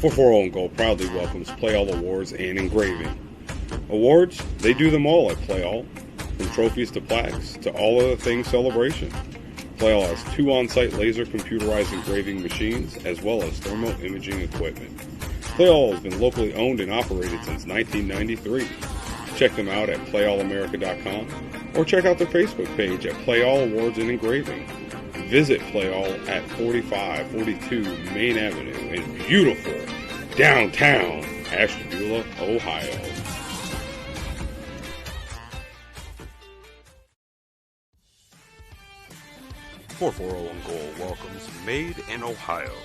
44 Gold proudly welcomes Play All Awards and Engraving. Awards, they do them all at Play All, from trophies to plaques to all other things celebration. Play All has 2 on-site laser computerized engraving machines as well as thermal imaging equipment. Play All has been locally owned and operated since 1993. Check them out at playallamerica.com or check out their Facebook page at Play All Awards and Engraving. Visit Play All at 4542 Main Avenue in beautiful downtown Ashtabula, Ohio. "440 Gold welcomes Made in Ohio.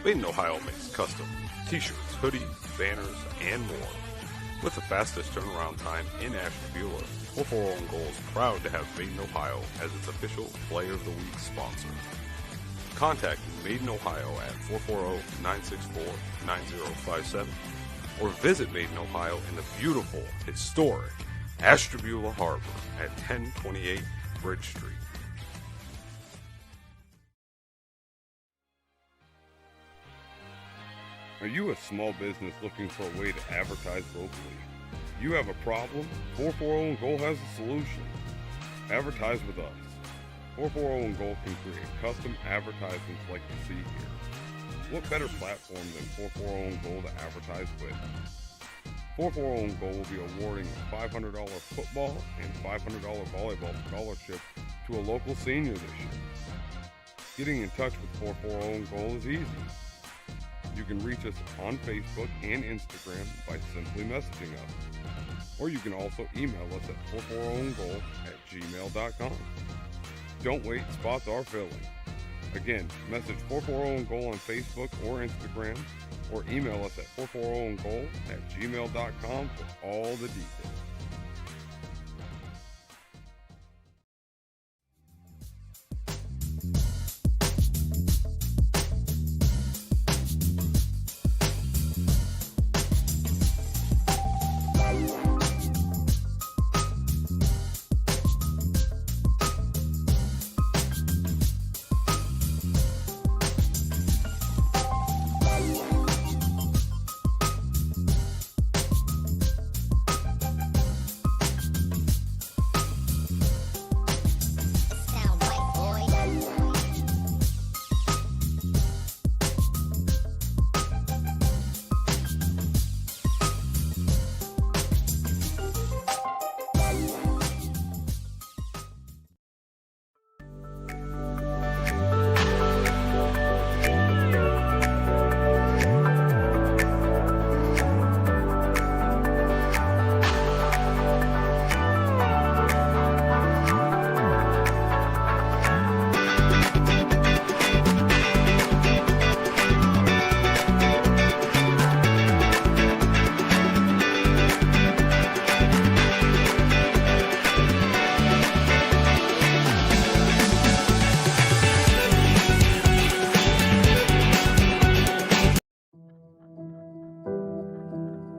Made in Ohio makes custom t-shirts, hoodies, banners, and more. With the fastest turnaround time in Ashtabula, 440 Gold is proud to have Made in Ohio as its official Player of the Week sponsor. Contact Made in Ohio at 440-964-9057 or visit Made in Ohio in the beautiful, historic Ashtabula Harbor at 1028 Bridge Street. Are you a small business looking for a way to advertise locally? You have a problem? 440 Gold has a solution. Advertise with us. 440 Gold can create custom advertisements like you see here. What better platform than 440 Gold to advertise with? 440 Gold will be awarding a $500 football and $500 volleyball scholarship to a local senior this year. Getting in touch with 440 Gold is easy. You can reach us on Facebook and Instagram by simply messaging us. Or you can also email us at 440gold@gmail.com. Don't wait, spots are filling. Again, message 440 Gold on Facebook or Instagram, or email us at 440gold@gmail.com for all the details.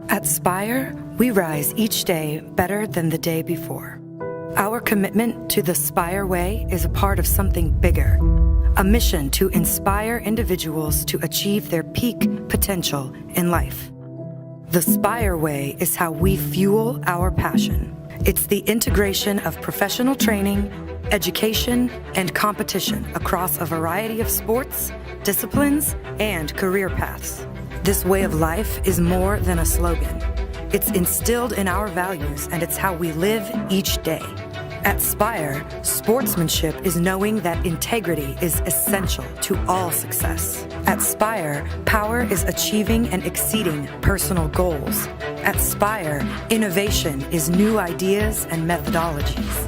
At Spire, we rise each day better than the day before. Our commitment to the Spire Way is a part of something bigger, a mission to inspire individuals to achieve their peak potential in life. The Spire Way is how we fuel our passion. It's the integration of professional training, education, and competition across a variety of sports, disciplines, and career paths. This way of life is more than a slogan. It's instilled in our values, and it's how we live each day. At Spire, sportsmanship is knowing that integrity is essential to all success. At Spire, power is achieving and exceeding personal goals. At Spire, innovation is new ideas and methodologies.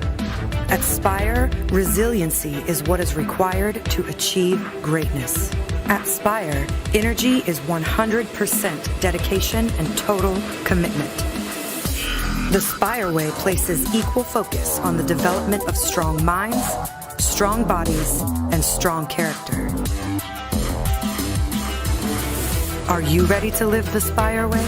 At Spire, resiliency is what is required to achieve greatness. At Spire, energy is 100% dedication and total commitment. The Spire Way places equal focus on the development of strong minds, strong bodies, and strong character. Are you ready to live the Spire Way?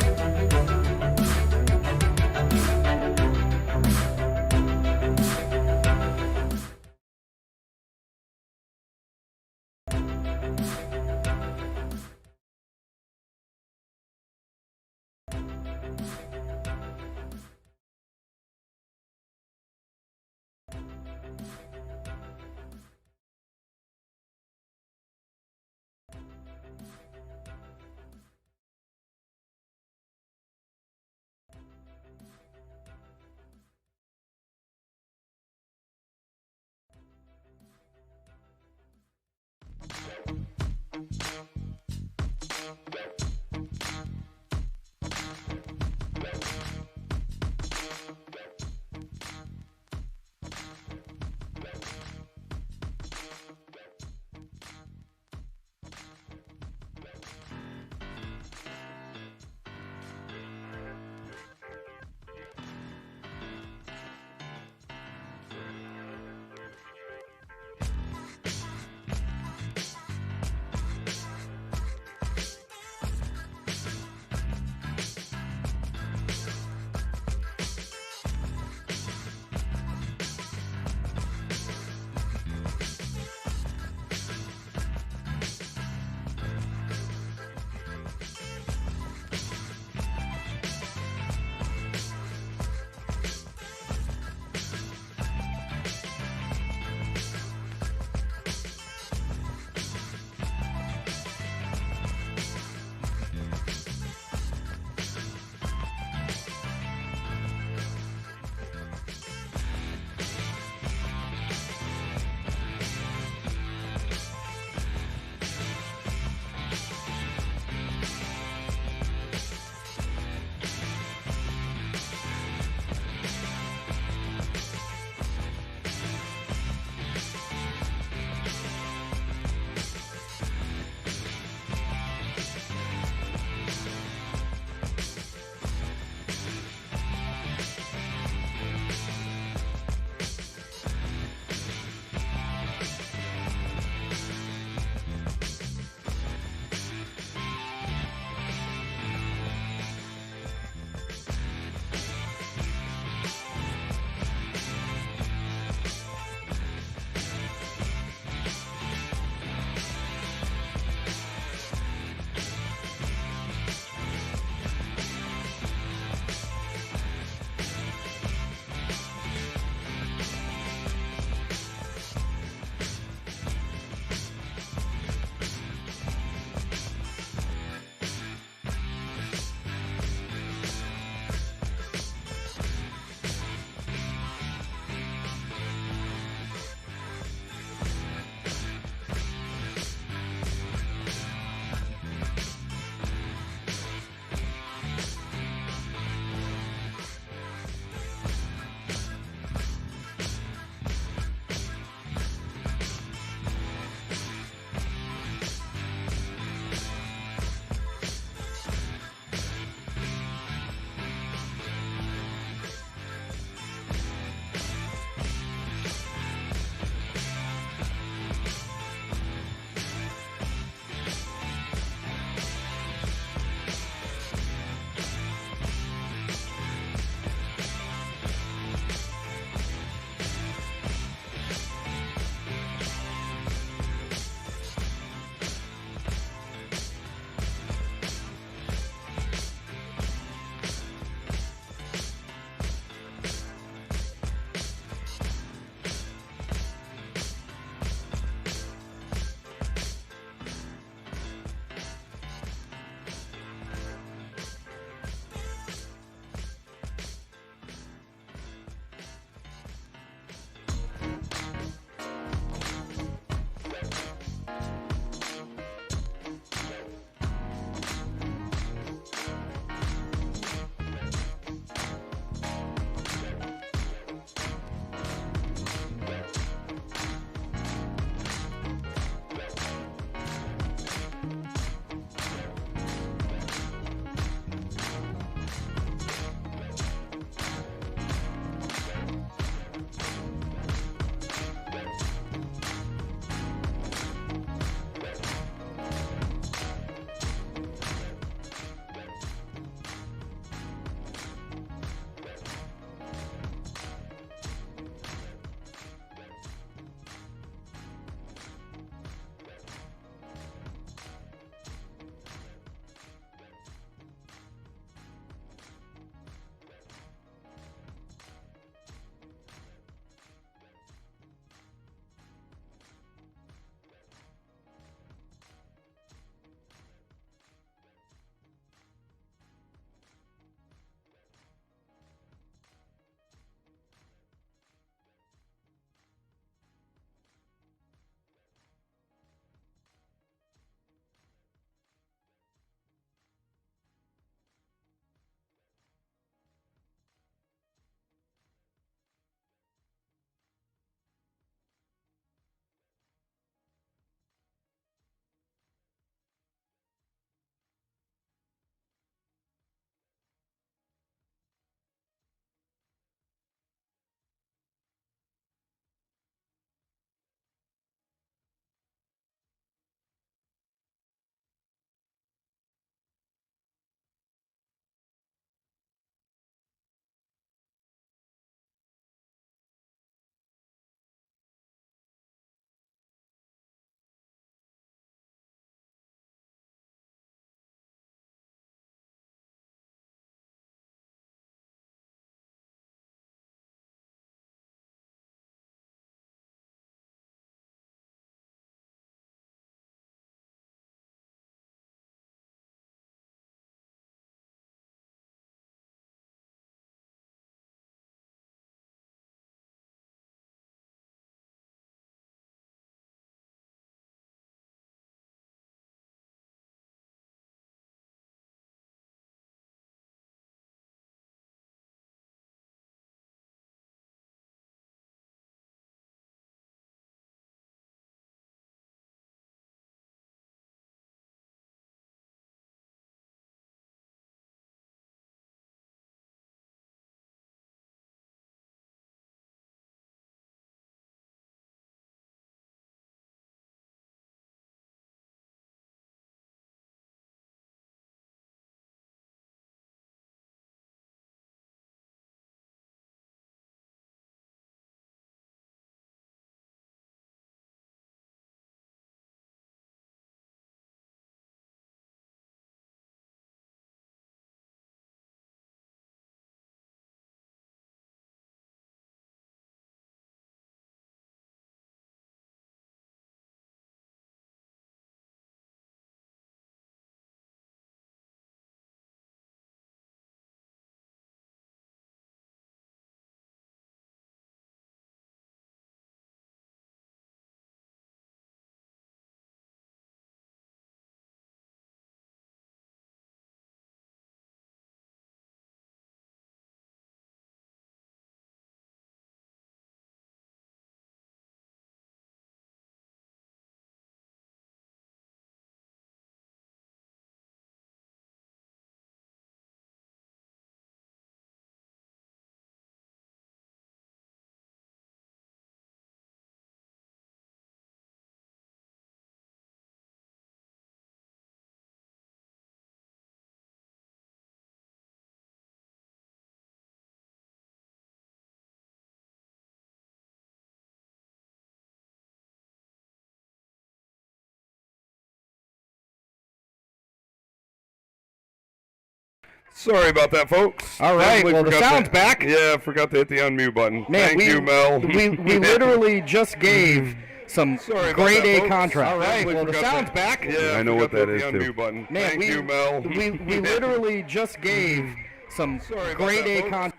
Sorry about that, folks. All right, well, the sound's back. Yeah, forgot to hit the unmute button. Man, Thank you, Mel. We literally just gave some grade A contract. All right, well, the sound's back. Yeah, I know what that is, too. Button. Man, Thank you, Mel. We literally just gave some grade A contract.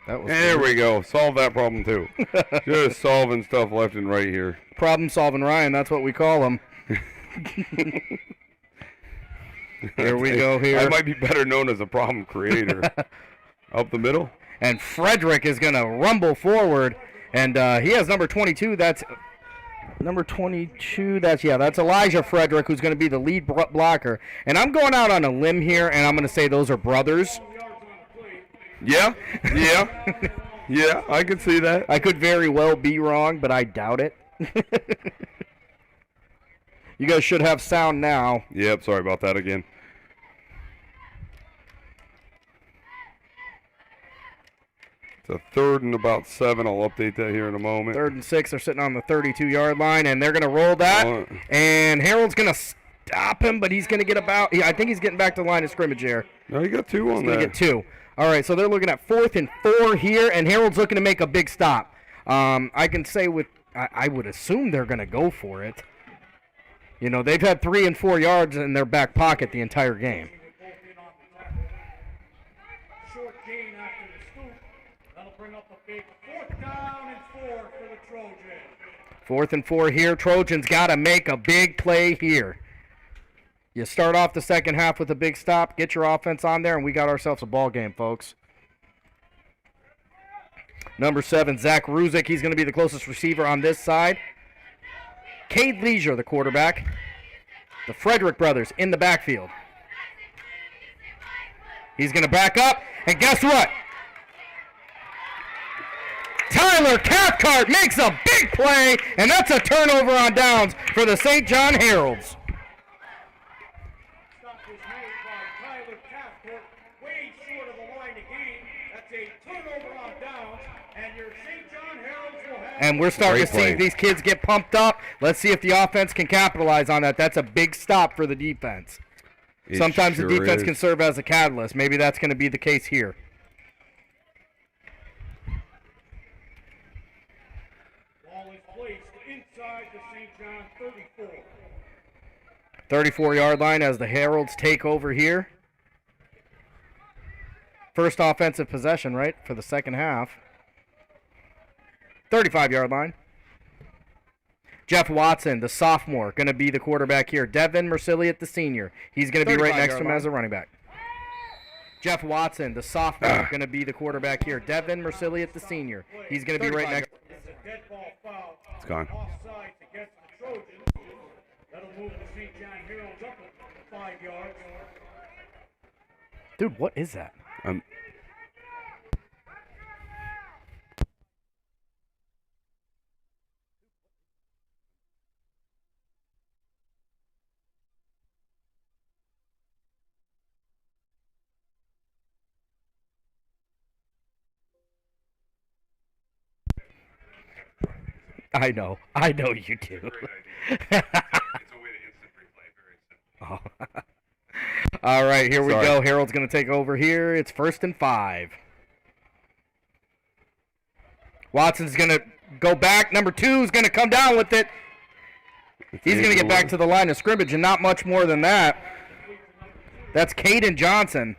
There we go. Solve that problem, too. Just solving stuff left and right here. Problem solving Ryan, that's what we call him. Here we go here. I might be better known as a problem creator. Up the middle. And Frederick is going to rumble forward. And he has number 22. That's number 22. That's Elijah Frederick, who's going to be the lead blocker. And I'm going out on a limb here, and I'm going to say those are brothers. Yeah, I can see that. I could very well be wrong, but I doubt it. You guys should have sound now. Yep, sorry about that again. It's a 3rd and about 7. I'll update that here in a moment. 3rd and 6. They're sitting on the 32-yard line, and they're going to roll that. And Herald's going to stop him, but he's going to get about. I think he's getting back to the line of scrimmage here. No, he got 2 on there. He's going to get 2. All right, so they're looking at 4th and 4 here, and Herald's looking to make a big stop. I can say I would assume they're going to go for it. You know, they've had 3 and 4 yards in their back pocket the entire game. Short gain after the scoop. That'll bring up a big 4th down and 4 for the Trojans. 4th and 4 here. Trojans got to make a big play here. You start off the second half with a big stop, get your offense on there, and we got ourselves a ball game, folks. Number 7, Zach Ruzick. He's going to be the closest receiver on this side. Cade Leisure, the quarterback. The Frederick brothers in the backfield. He's going to back up, and guess what? Tyler Cathcart makes a big play, and that's a turnover on downs for the St. John Heralds. Stop was made by Tyler Cathcart, way short of the line of game. That's a turnover on downs, and your St. John Heralds will have. And we're starting to see these kids get pumped up. Let's see if the offense can capitalize on that. That's a big stop for the defense. Sometimes the defense can serve as a catalyst. Maybe that's going to be the case here. Ball is placed inside the St. John 34. 34-yard line as the Heralds take over here. First offensive possession, right, for the second half. 35-yard line. Jeff Watson, the sophomore, going to be the quarterback here. Devin Mercilliot, the senior. He's going to be right next to him as a running back. Jeff Watson, the sophomore, going to be the quarterback here. Devin Mercilliot, the senior. He's going to be right next. It's a dead ball foul. It's gone. Offside against the Trojans. That'll move the St. John Heralds up 5 yards. Dude, what is that? I know you do. Oh. All right, here we go. Harold's going to take over here. It's 1st and 5. Watson's going to go back. Number 2 is going to come down with it. He's going to get back to the line of scrimmage, and not much more than that. That's Caden Johnson.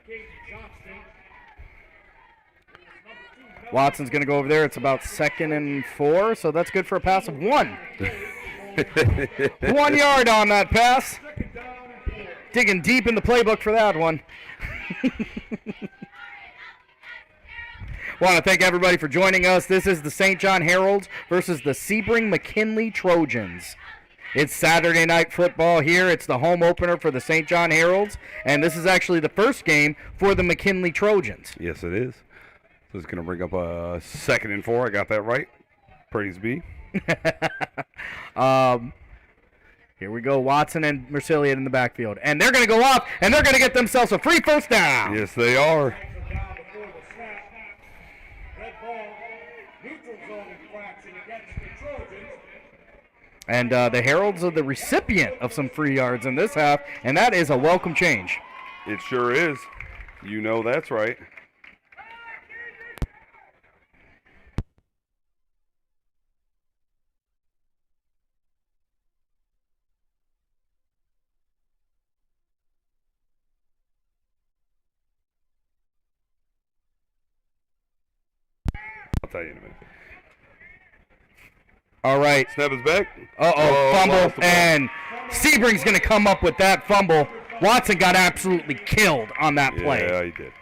Watson's going to go over there. It's about 2nd and 4, so that's good for a pass of 1. 1 yard on that pass. Digging deep in the playbook for that one. Want to thank everybody for joining us. This is the St. John Heralds versus the Sebring McKinley Trojans. It's Saturday night football here. It's the home opener for the St. John Heralds, and this is actually the first game for the McKinley Trojans. Yes, it is. So it's going to bring up a 2nd and 4. I got that right. Praise be. Here we go. Watson and Mercilliot in the backfield. And they're going to go off, and they're going to get themselves a free first down. Yes, they are. And the Heralds are the recipient of some free yards in this half, and that is a welcome change. It sure is. You know that's right. I'll tell you in a minute. All right. Snap is back. Fumble, and Sebring's going to come up with that fumble. Watson got absolutely killed on that play. Yeah, he did.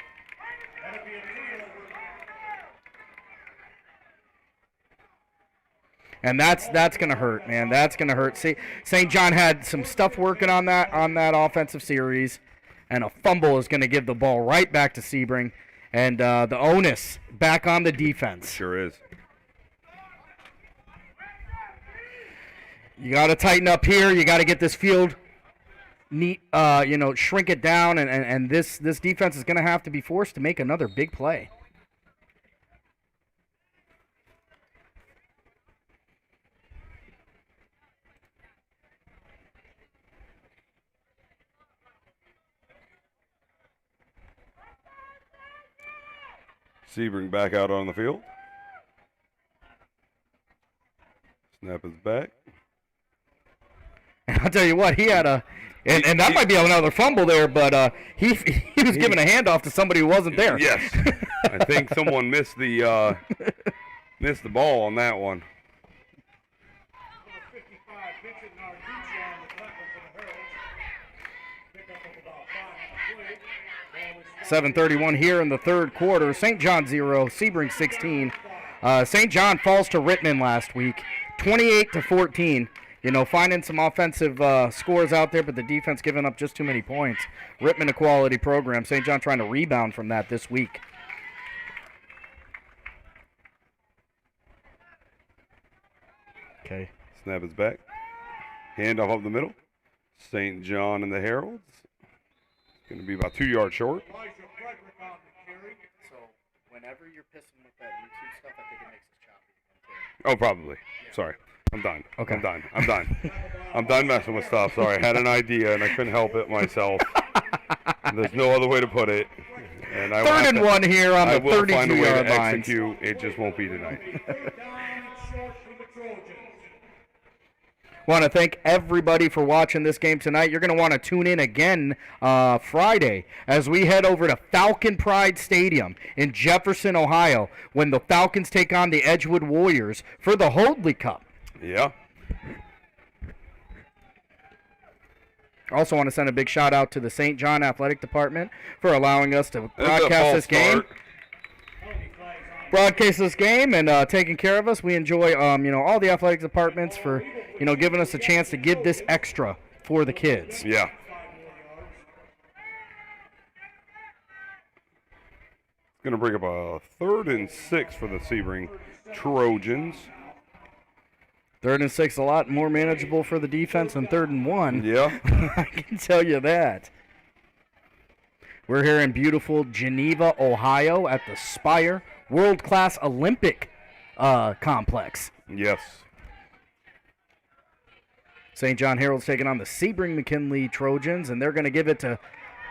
And that's going to hurt, man. That's going to hurt. See, St. John had some stuff working on that offensive series, and a fumble is going to give the ball right back to Sebring, and the onus back on the defense. Sure is. You got to tighten up here. You got to get this field neat, shrink it down, and this defense is going to have to be forced to make another big play. Sebring back out on the field. Snap is back. And I'll tell you what, he had and that might be another fumble there, but he was giving a handoff to somebody who wasn't there. Yes, I think someone missed the ball on that one. 7:31 here in the third quarter. St. John 0, Sebring 16. St. John falls to Rittman last week, 28-14. Finding some offensive scores out there, but the defense giving up just too many points. Rittman, a quality program. St. John trying to rebound from that this week. Okay. Snap is back. Handoff up the middle. St. John and the Heralds. Going to be about 2 yards short. So whenever you're pissing with that YouTube stuff, I think it makes it choppy. Oh, probably. Yeah. Sorry. I'm done. Okay. I'm done. I'm done messing with stuff. Sorry. I had an idea, and I couldn't help it myself. There's no other way to put it. And I Third and 1 here on the 32-yard line. I will find a way to execute. It just won't be tonight. Want to thank everybody for watching this game tonight. You're going to want to tune in again Friday as we head over to Falcon Pride Stadium in Jefferson, Ohio, when the Falcons take on the Edgewood Warriors for the Hoadley Cup. Yeah. Also want to send a big shout out to the St. John Athletic Department for allowing us to broadcast this game. Broadcast this game and taking care of us. We enjoy, all the athletic departments for, giving us a chance to give this extra for the kids. Yeah. It's going to bring up a 3rd and 6 for the Sebring Trojans. 3rd and 6, a lot more manageable for the defense than 3rd and 1. Yeah. I can tell you that. We're here in beautiful Geneva, Ohio at the Spire World-Class Olympic Complex. Yes. St. John Heralds taking on the Sebring McKinley Trojans, and they're going to give it to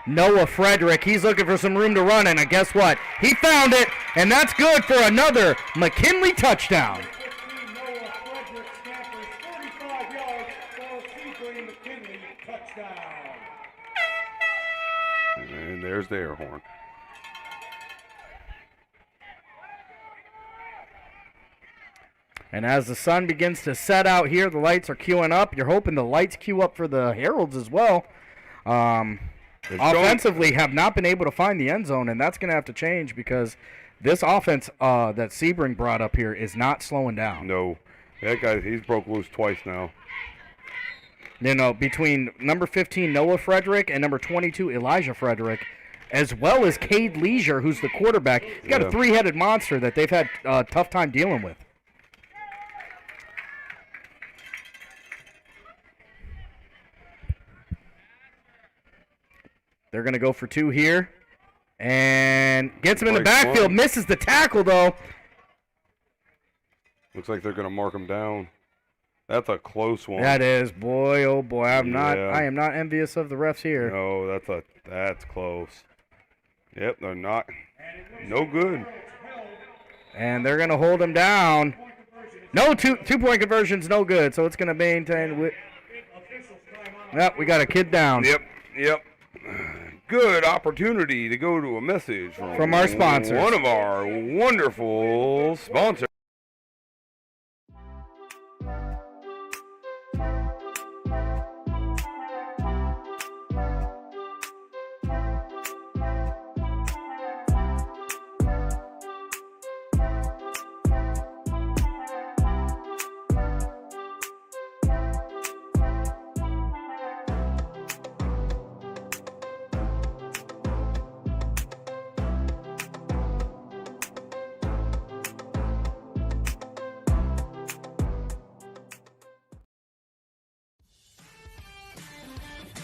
Noah Frederick. He's looking for some room to run, and guess what? He found it, and that's good for another McKinley touchdown. Noah Frederick scampers 35 yards for Sebring McKinley touchdown. And there's the air horn. And as the sun begins to set out here, the lights are queuing up. You're hoping the lights queue up for the Heralds as well. Offensively, have not been able to find the end zone, and that's going to have to change because this offense that Sebring brought up here is not slowing down. No. That guy, he's broke loose twice now. Between number 15, Noah Frederick, and number 22, Elijah Frederick, as well as Cade Leisure, who's the quarterback. He's got a three-headed monster that they've had a tough time dealing with. They're going to go for 2 here. And gets him in the backfield. Misses the tackle, though. Looks like they're going to mark him down. That's a close one. That is. Boy, oh boy. I am not envious of the refs here. No, that's close. Yep, they're not. No good. And they're going to hold him down. No, two-point conversion's no good, so it's going to maintain. Yep, we got a kid down. Yep. Good opportunity to go to a message from our sponsors. One of our wonderful sponsors.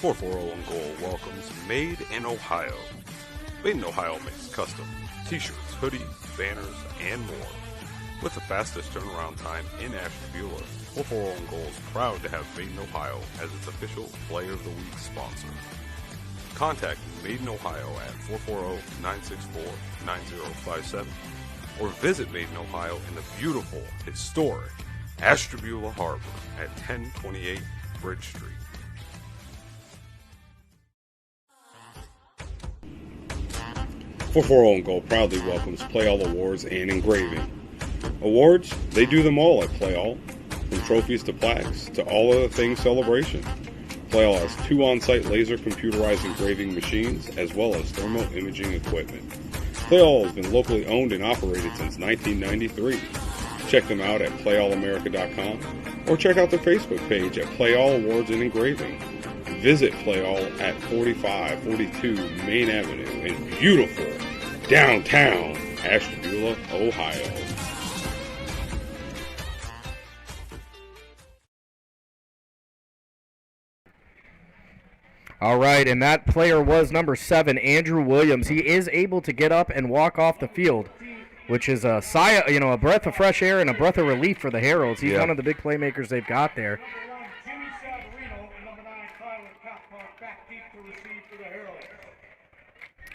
.440 on Goal welcomes Made in Ohio. Made in Ohio makes custom t-shirts, hoodies, banners, and more. With the fastest turnaround time in Ashtabula, .440 on Goal is proud to have Made in Ohio as its official Player of the Week sponsor. Contact Made in Ohio at 440-964-9057 or visit Made in Ohio in the beautiful, historic Ashtabula Harbor at 1028 Bridge Street. .440 on Goal proudly welcomes Play All Awards and Engraving. Awards, they do them all at Play All, from trophies to plaques to all other things celebration. Play All has 2 on-site laser computerized engraving machines as well as thermal imaging equipment. Play All has been locally owned and operated since 1993. Check them out at playallamerica.com or check out their Facebook page at Play All Awards and Engraving. Visit Play All at 4542 Main Avenue in beautiful downtown Ashtabula, Ohio. All right, and that player was number 7, Andrew Williams. He is able to get up and walk off the field, which is a sigh, a breath of fresh air and a breath of relief for the Heralds. He's one of the big playmakers they've got there.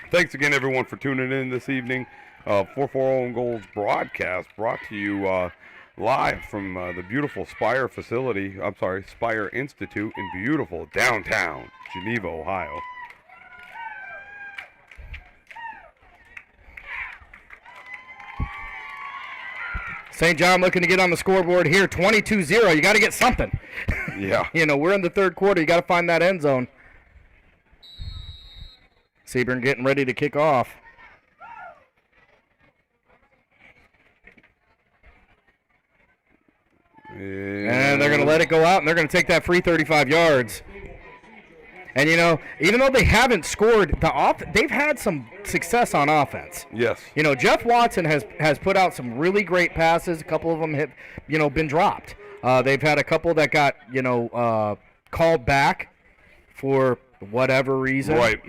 Thanks again, everyone, for tuning in this evening. 440 on Goal's broadcast brought to you live from the beautiful Spire Spire Institute in beautiful downtown Geneva, Ohio. St. John looking to get on the scoreboard here, 22-0. You got to get something. Yeah. We're in the third quarter. You got to find that end zone. Sebring getting ready to kick off. And they're going to let it go out, and they're going to take that free 35 yards. And, even though they haven't scored, they've had some success on offense. Yes. Jeff Watson has put out some really great passes. A couple of them have, been dropped. They've had a couple that got, called back for whatever reason. Right.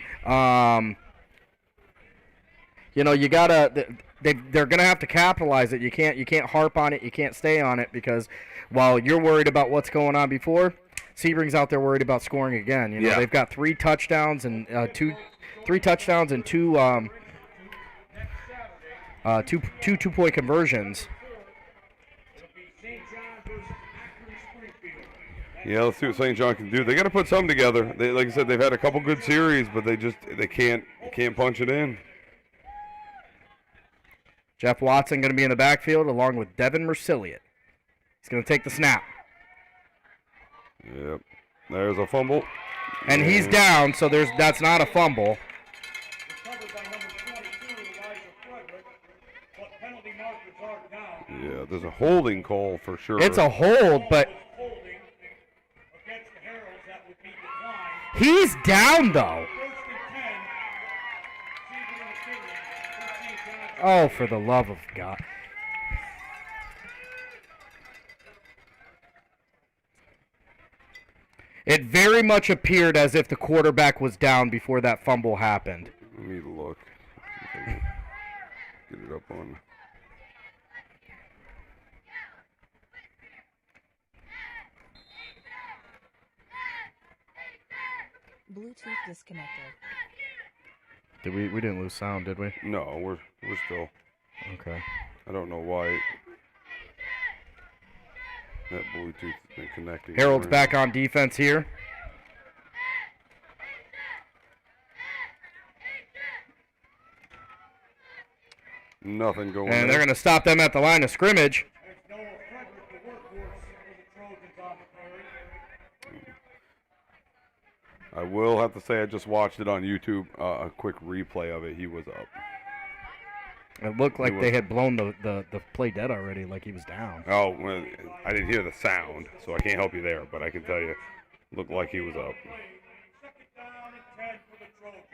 You gotta. They're gonna have to capitalize it. You can't harp on it. You can't stay on it because while you're worried about what's going on before, Sebring's out there worried about scoring again. They've got 3 touchdowns and two two-point conversions. Yeah, let's see what St. John can do. They got to put something together. Like I said, they've had a couple good series, but they can't punch it in. Jeff Watson going to be in the backfield along with Devin Mercilliot. He's going to take the snap. Yep. There's a fumble. And he's down, so that's not a fumble. Yeah, there's a holding call for sure. It's a hold, but he's down, though. Oh, for the love of God. It very much appeared as if the quarterback was down before that fumble happened. Let me look. Get it up on. Bluetooth disconnected. Did we didn't lose sound, did we? No, we're still. Okay. I don't know why that Bluetooth's been connecting. Herald's back on defense here. Nothing going on. And they're going to stop them at the line of scrimmage. There's Noah Frederick, the workhorse for the Trojans on the carry. I will have to say I just watched it on YouTube, a quick replay of it. He was up. It looked like they had blown the play dead already, like he was down. Oh, well, I didn't hear the sound, so I can't help you there, but I can tell you, looked like he was up. Second down and 10 for the Trojans.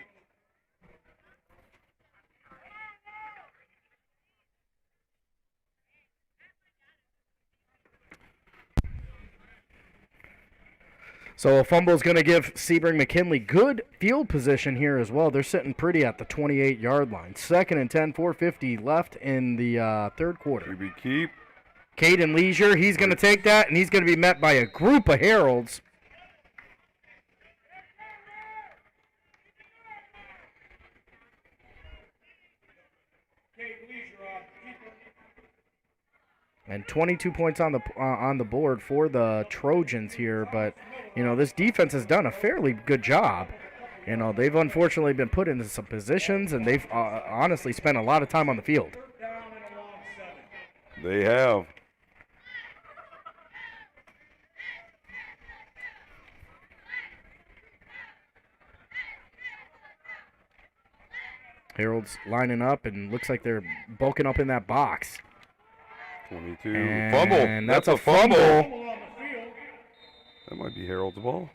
So a fumble is going to give Sebring McKinley good field position here as well. They're sitting pretty at the 28-yard line. 2nd and 10, 4:50 left in the third quarter. QB keep. Caden Leisure, he's going to take that, and he's going to be met by a group of Heralds. And 22 points on the board for the Trojans here, but you know this defense has done a fairly good job. You know they've unfortunately been put into some positions, and they've honestly spent a lot of time on the field. They have. Heralds lining up, and looks like they're bulking up in that box. 22. And Fumble. that's a fumble. fumble. That might be Herald's ball.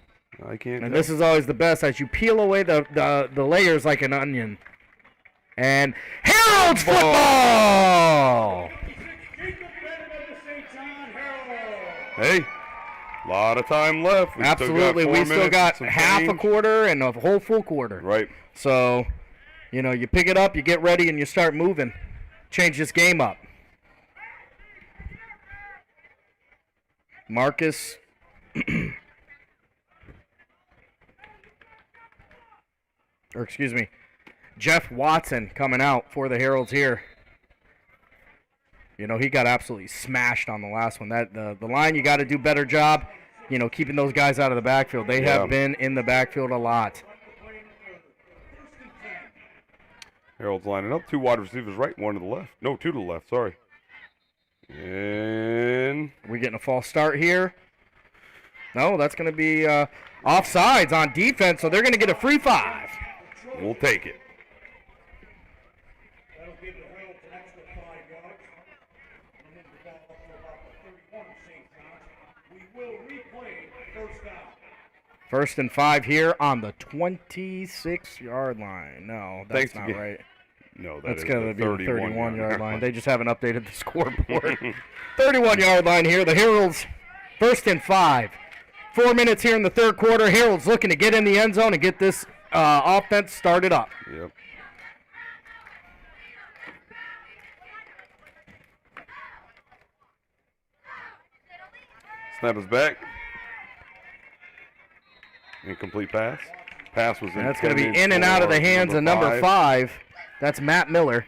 I can't. And this is always the best as you peel away the layers like an onion. And Herald's football! Hey, a lot of time left. Absolutely. We still got half a quarter and a whole full quarter. Right. So, you know, you pick it up, you get ready, and you start moving. Change this game up. Marcus. Or excuse me, Jeff Watson coming out for the Heralds here. You know, he got absolutely smashed on the last one. That the line, you got to do better job, you know, keeping those guys out of the backfield. They have been in the backfield a lot. Herald's lining up. 2 wide receivers right, 1 to the left. No, 2 to the left, sorry. And we're getting a false start here. No, that's going to be offsides on defense, so they're going to get a free 5. We'll take it. That'll give the Heralds an extra 5 yards. And then the ball up to about the 31 of St. John's. We will replay first down. 1st and 5 here on the 26-yard line. No, that's not right. No, that's going to be the 31-yard line. They just haven't updated the scoreboard. 31-yard line here. The Heralds, 1st and 5. 4 minutes here in the third quarter. Heralds looking to get in the end zone and get this offense started up. Yep. Snap is back. Incomplete pass. Pass was in. That's going to be in and out of the hands of number 5. That's Matt Miller.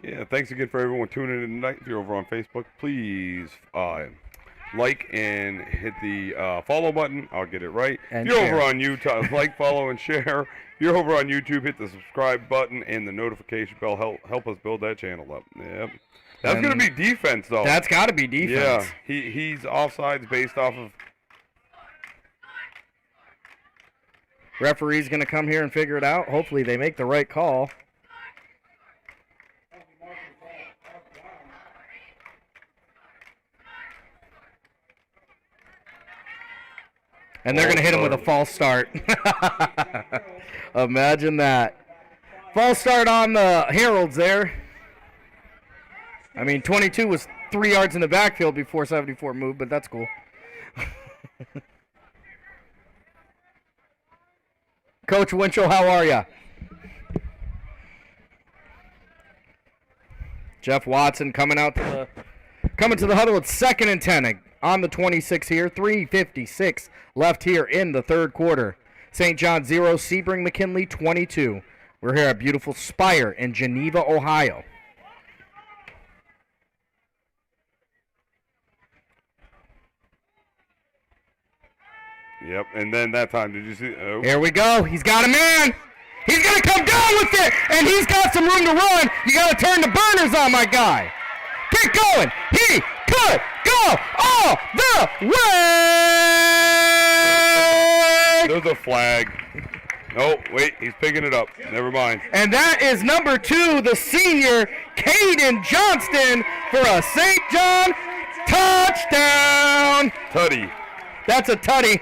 Yeah, thanks again for everyone tuning in tonight. If you're over on Facebook, please like and hit the follow button. I'll get it right. And if you're share. over on YouTube, like, follow, and share. If you're over on YouTube, hit the subscribe button and the notification bell. Help us build that channel up. Yep. That's going to be defense, though. That's got to be defense. Yeah, he's offsides based off of. Referee's going to come here and figure it out. Hopefully they make the right call. And they're going to hit him with a false start. Imagine that. False start on the Heralds there. I mean, 22 was 3 yards in the backfield before 74 moved, but that's cool. Coach Winchell, how are you? Jeff Watson coming to the huddle. It's 2nd and 10 on the 26 here. 3:56 left here in the third quarter. St. John 0, Sebring McKinley 22. We're here at beautiful Spire in Geneva, Ohio. Yep, and then that time, did you see? Oh. Here we go. He's got a man. He's going to come down with it, and he's got some room to run. You got to turn the burners on, my guy. Get going. He could go all the way. There's a flag. Oh, wait, he's picking it up. Never mind. And that is number 2, the senior, Caden Johnston, for a St. John touchdown. Tutty. That's a tutty.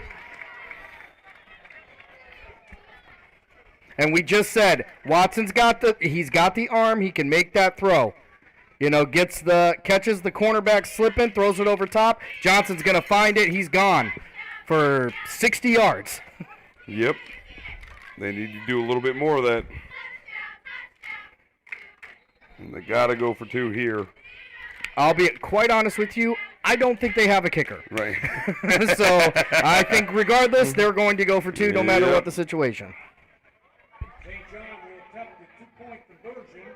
And we just said Watson's he's got the arm, he can make that throw. You know, catches the cornerback slipping, throws it over top. Johnson's going to find it. He's gone for 60 yards. Yep. They need to do a little bit more of that. And they got to go for 2 here. I'll be quite honest with you, I don't think they have a kicker. Right. So I think regardless, they're going to go for 2 no matter what the situation. St. John will attempt the 2-point conversion.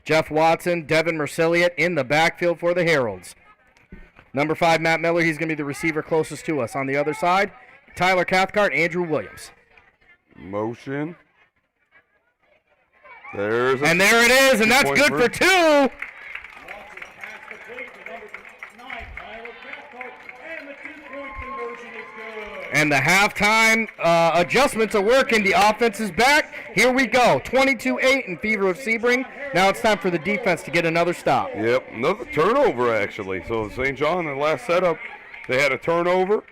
Jeff Watson, Devin Mercilliot in the backfield for the Heralds. Number 5, Matt Miller, he's going to be the receiver closest to us. On the other side, Tyler Cathcart, Andrew Williams. Motion. There it is, and that's good for 2. Watson passed the plate to number 9, Tyler Cathcart, and the 2-point conversion is good. And the halftime adjustments are working. The offense is back. Here we go. 22-8 in favor of Sebring. Now it's time for the defense to get another stop. Yep, another turnover actually. So St. John in the last setup, they had a turnover.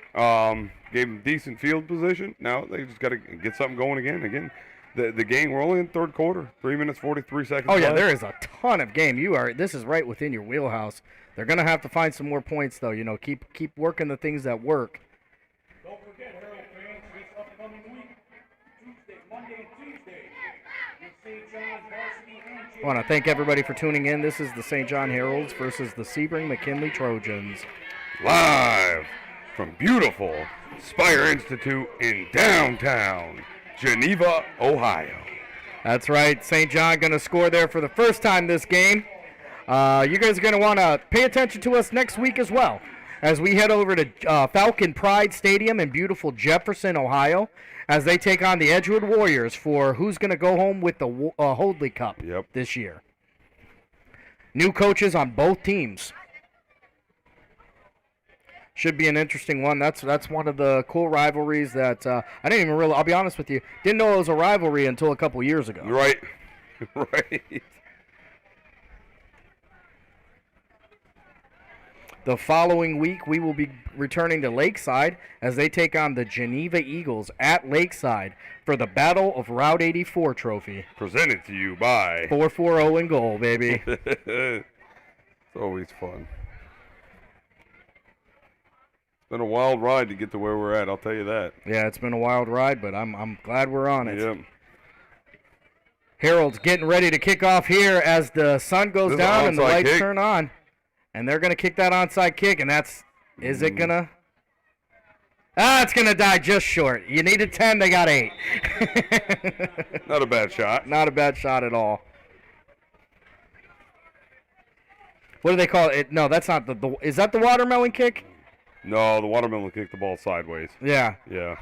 Gave them decent field position. Now they just got to get something going again. The game, we're only in the third quarter. 3 minutes, 43 seconds. Oh, yeah, left. there is a ton of game. This is right within your wheelhouse. They're going to have to find some more points, though. You know, keep working the things that work. Don't forget, Herald fans, this upcoming week, Monday and Tuesday, with St. John's varsity and I want to thank everybody for tuning in. This is the St. John Heralds versus the Sebring McKinley Trojans. Live from beautiful Spire Institute in downtown Geneva, Ohio. That's right. St. John going to score there for the first time this game. You guys are going to want to pay attention to us next week as well as we head over to Falcon Pride Stadium in beautiful Jefferson, Ohio, as they take on the Edgewood Warriors for who's going to go home with the Hoadley Cup this year. New coaches on both teams. Should be an interesting one. That's one of the cool rivalries that I didn't even really, I'll be honest with you, didn't know it was a rivalry until a couple years ago. Right. Right. The following week, we will be returning to Lakeside as they take on the Geneva Eagles at Lakeside for the Battle of Route 84 trophy. Presented to you by 4-4-0 in goal, baby. It's always fun. It's been a wild ride to get to where we're at, I'll tell you that. Yeah, it's been a wild ride, but I'm glad we're on it. Yep. Herald's getting ready to kick off here as the sun goes down and the lights turn on. And they're going to kick that onside kick, and is it going to? It's going to die just short. You needed 10, they got 8. Not a bad shot. Not a bad shot at all. What do they call it? No, that's not is that the watermelon kick? No, the watermelon kicked the ball sideways. Yeah. Yeah.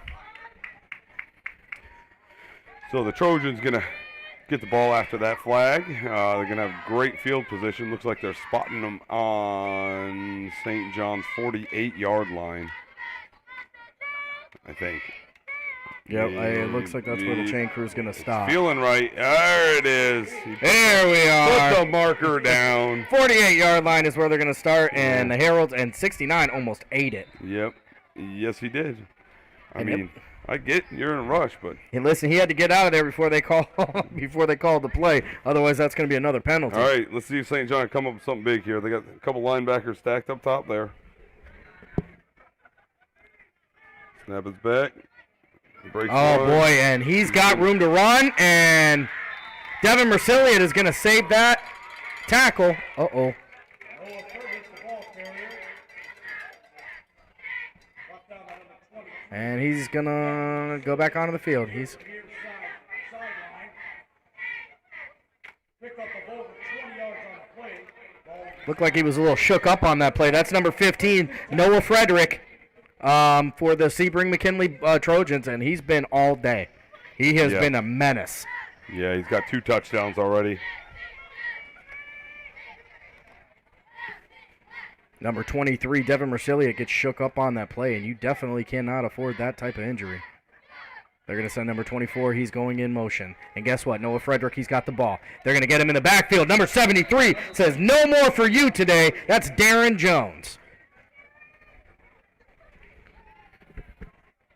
So the Trojans going to get the ball after that flag. They're going to have great field position. Looks like they're spotting them on St. John's 48-yard line, I think. Yep, it looks like that's where the chain crew is going to stop. Feeling right. There it is. There we are. Put the marker down. 48-yard line is where they're going to start, and the Heralds and 69 almost ate it. Yep. Yes, he did. I mean, I get you're in a rush, but And listen, he had to get out of there before they called the play. Otherwise, that's going to be another penalty. all right, let's see if St. John come up with something big here. They got a couple linebackers stacked up top there. Snap is back. Breaks Oh, one. boy, and he's got room to run, and Devin Mercilliot is going to save that tackle. Uh-oh. Noah Fergus, the ball carrier. Brought down by number 20. And he's going to go back onto the field. Near sideline. Pick up of over 20 yards on the play. Ball Looked like he was a little shook up on that play. That's number 15, Noah Frederick, for the Sebring McKinley Trojans, and he's been all day. He has been a menace. Yeah, he's got 2 touchdowns already. Number 23, Devin Mercilliot, gets shook up on that play, and you definitely cannot afford that type of injury. They're going to send number 24. He's going in motion. And guess what? Noah Frederick, he's got the ball. They're going to get him in the backfield. Number 73 says, no more for you today. That's Darren Jones.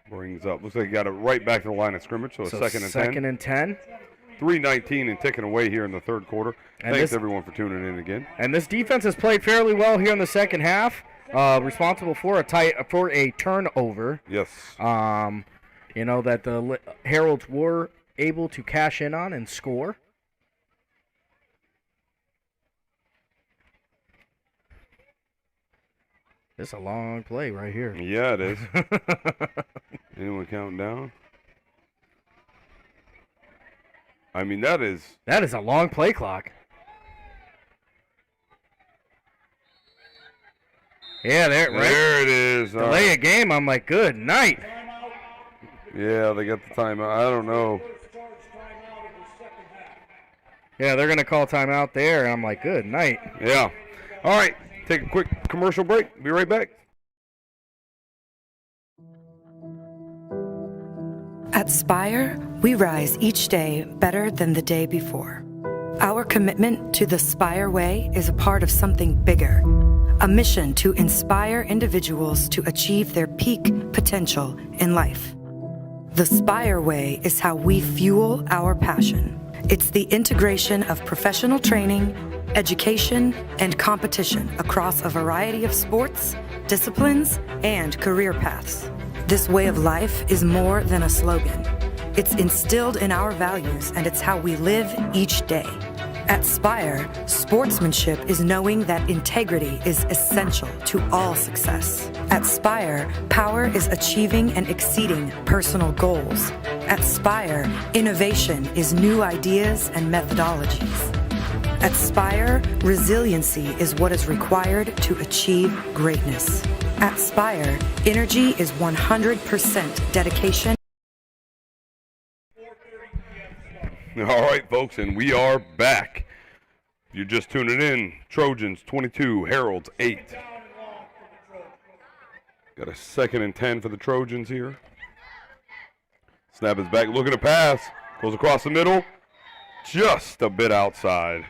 Brings up. Looks like he got it right back to the line of scrimmage, so, second and 10. Second and 10. 3:19 and ticking away here in the third quarter. And Thanks, this- everyone, for tuning in again. And this defense has played fairly well here in the second half. Responsible for a turnover. Yes. You know, that the Heralds were able to cash in on and score. It's a long play right here. Yeah, it is. Anyone counting down? I mean, that is. That is a long play clock. Yeah, there There it is. All Delay right. a game. I'm like, good night. Yeah, they got the timeout. I don't know. first charge timeout of the second half. Yeah, they're going to call timeout there. And I'm like, good night. Yeah. All right. Take a quick commercial break. Be right back. At Spire, we rise each day better than the day before. Our commitment to the Spire way is a part of something bigger, a mission to inspire individuals to achieve their peak potential in life. The Spire way is how we fuel our passion. It's the integration of professional training, education, and competition across a variety of sports, disciplines, and career paths. This way of life is more than a slogan. It's instilled in our values, and it's how we live each day. At Spire, sportsmanship is knowing that integrity is essential to all success. At Spire, power is achieving and exceeding personal goals. At Spire, innovation is new ideas and methodologies. At Spire, resiliency is what is required to achieve greatness. At Spire, energy is 100% dedication. All right, folks, and we are back. If you're just tuning in, Trojans 22, Heralds 8. Got a 2nd and 10 for the Trojans here. Snap is back, looking to pass. Goes across the middle. Just a bit outside.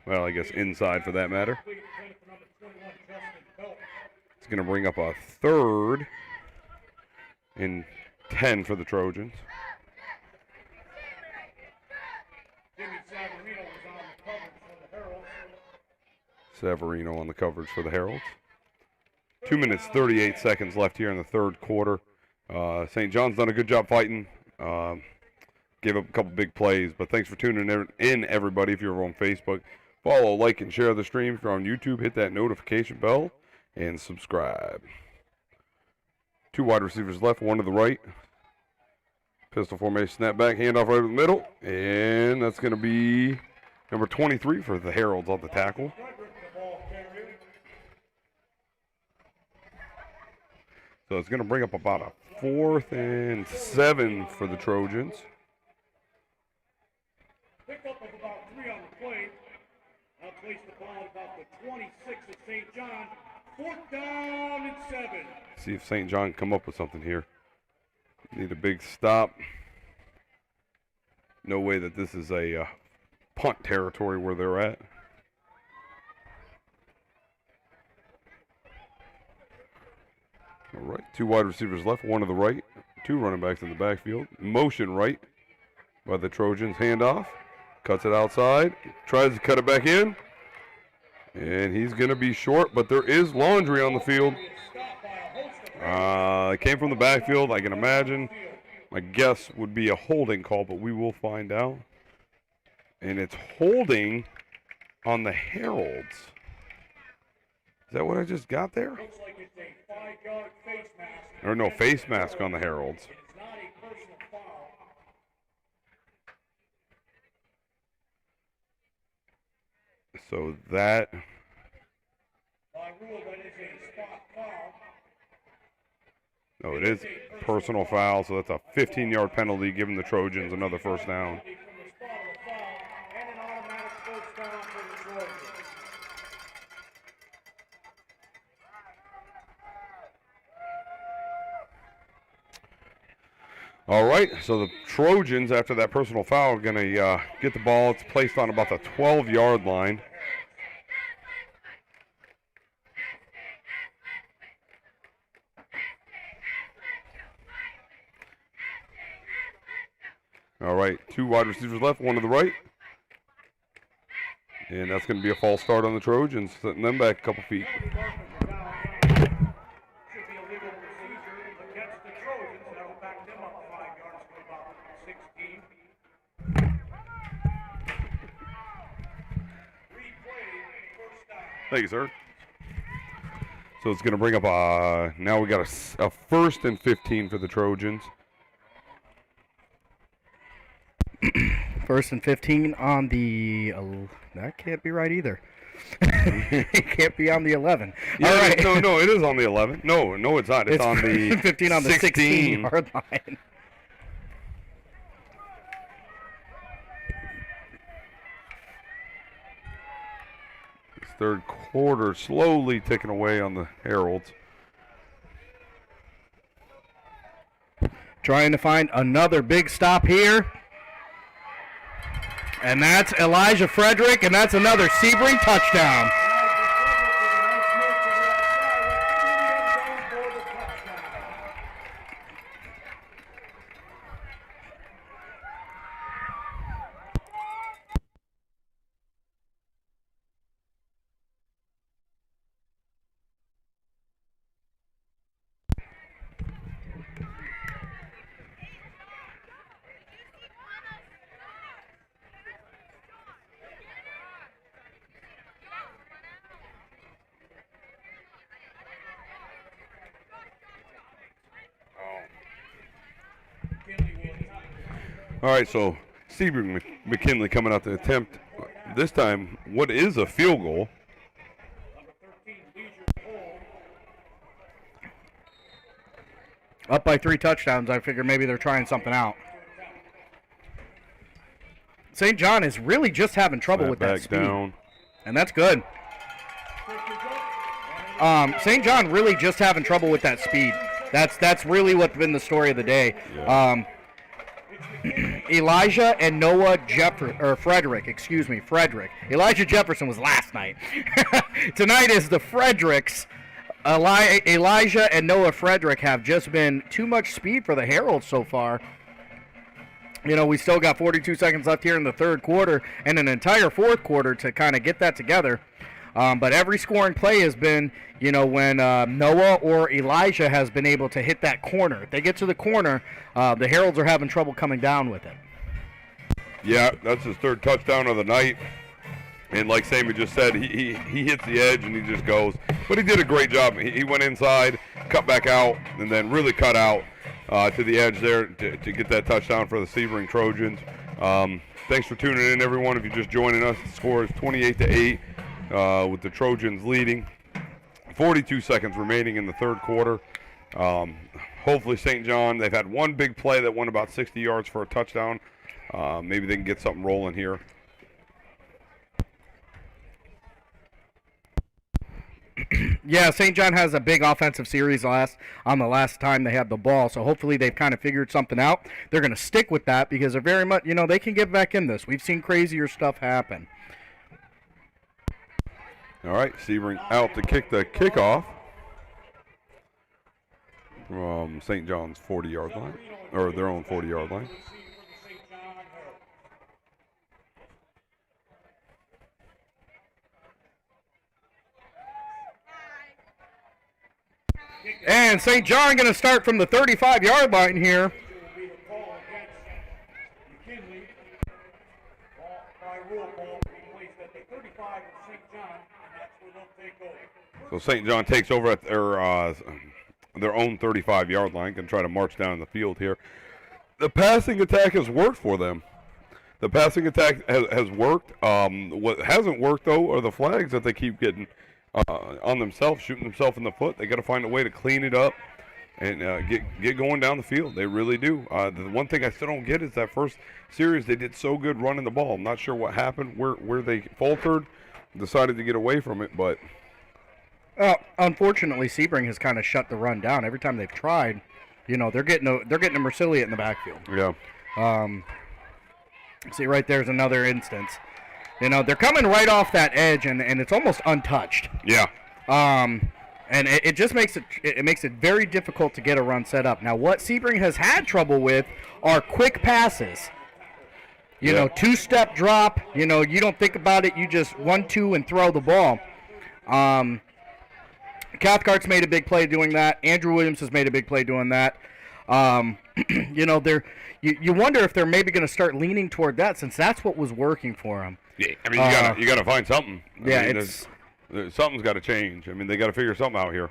Well, I guess inside for that matter. It's going to bring up a 3rd and 10 for the Trojans. Severino on the coverage for the Heralds. 2 minutes, 38 seconds left here in the third quarter. St. John's done a good job fighting. Gave up a couple big plays, but thanks for tuning in, everybody. If you're on Facebook, follow, like, and share the stream. If you're on YouTube, hit that notification bell and subscribe. 2 wide receivers left, 1 to the right. Pistol formation, snap back, handoff right in the middle, and that's going to be number 23 for the Heralds on the tackle. So it's going to bring up about a 4th and 7 for the Trojans. Pick up of about 3 on the play. Now place the ball at about the 26 of St. John. 4th down and 7. See if St. John can come up with something here. Need a big stop. No way that this is a punt territory where they're at. All right, 2 wide receivers left, 1 to the right, two running backs in the backfield. Motion right by the Trojans. Handoff. Cuts it outside. Tries to cut it back in. And he's going to be short, but there is laundry on the field. It came from the backfield, I can imagine. My guess would be a holding call, but we will find out. And it's holding on the Heralds. Is that what I just got there? Looks like it's a 5-yard face mask. Or no, face mask on the Heralds. It's not a personal foul. So that, By rule, that is a spot foul. no, it is personal foul, so that's a 15-yard penalty, giving the Trojans another first down. From the spot of the foul, and an automatic first down for the Trojans. All right, so the Trojans, after that personal foul, are going to get the ball. It's placed on about the 12-yard line. All right, two wide receivers left, one to the right. And that's going to be a false start on the Trojans, setting them back a couple feet. Should be a legal procedure against the Trojans. That'll back them up 5 yards to about 16. Replay, first down. Thank you, sir. So it's going to bring up now we got a first and 15 for the Trojans. First and 15 on the. That can't be right either. It can't be on the 11. Yeah, All right. no, it is on the 11. No, it's not. It's on the 15 on the 16-yard line. This third quarter slowly ticking away on the Heralds. Trying to find another big stop here. And that's Elijah Frederick, and that's another Sebring touchdown. All right, so Sebring McKinley coming out to attempt this time what is a field goal. Up by 3 touchdowns, I figure maybe they're trying something out. St. John is really just having trouble with that speed. Down. And that's good. St. John really just having trouble with that speed. That's really what's been the story of the day. Yeah. Elijah and Noah Frederick. Elijah Jefferson was last night. Tonight is the Fredericks. Elijah and Noah Frederick have just been too much speed for the Heralds so far. You know, we still got 42 seconds left here in the third quarter and an entire fourth quarter to kind of get that together. But every scoring play has been, you know, when Noah or Elijah has been able to hit that corner. If they get to the corner, the Heralds are having trouble coming down with it. Yeah, that's his third touchdown of the night. And like Sammy just said, he hits the edge and he just goes. But he did a great job. He went inside, cut back out, and then really cut out to the edge there to get that touchdown for the Sebring Trojans. Thanks for tuning in, everyone. If you're just joining us, the score is 28-8 with the Trojans leading. 42 seconds remaining in the third quarter. Hopefully St. John, they've had one big play that went about 60 yards for a touchdown. Maybe they can get something rolling here. Yeah, St. John has a big offensive series on the last time they had the ball, so hopefully they've kind of figured something out. They're going to stick with that because they're very much, you know, they can get back in this. We've seen crazier stuff happen. All right, Sebring out to kick the kickoff. from St. John's 40-yard line, or their own 40-yard line. And St. John going to start from the 35-yard line here. McKinley, by rule ball, placed at the 35 of St. John, and that's where they'll take over. So St. John takes over at their own 35-yard line, can try to march down the field here. The passing attack has worked for them. The passing attack has worked. What hasn't worked, though, are the flags that they keep getting on themselves, shooting themselves in the foot. They got to find a way to clean it up and get going down the field. They really do. The one thing I still don't get is that first series they did so good running the ball. I'm not sure what happened, where they faltered, decided to get away from it, but unfortunately, Sebring has kind of shut the run down. Every time they've tried, they're getting a Mercilliot in the backfield. yeah. See, right there's another instance. They're coming right off that edge, and it's almost untouched. Yeah. And it just makes it very difficult to get a run set up. Now, what Sebring has had trouble with are quick passes. Two-step drop. You don't think about it. You just 1-2 and throw the ball. Cathcart's made a big play doing that. Andrew Williams has made a big play doing that. You wonder if they're maybe going to start leaning toward that, since that's what was working for them. Yeah, I mean, you got to find something. I mean, something's got to change. I mean, they got to figure something out here.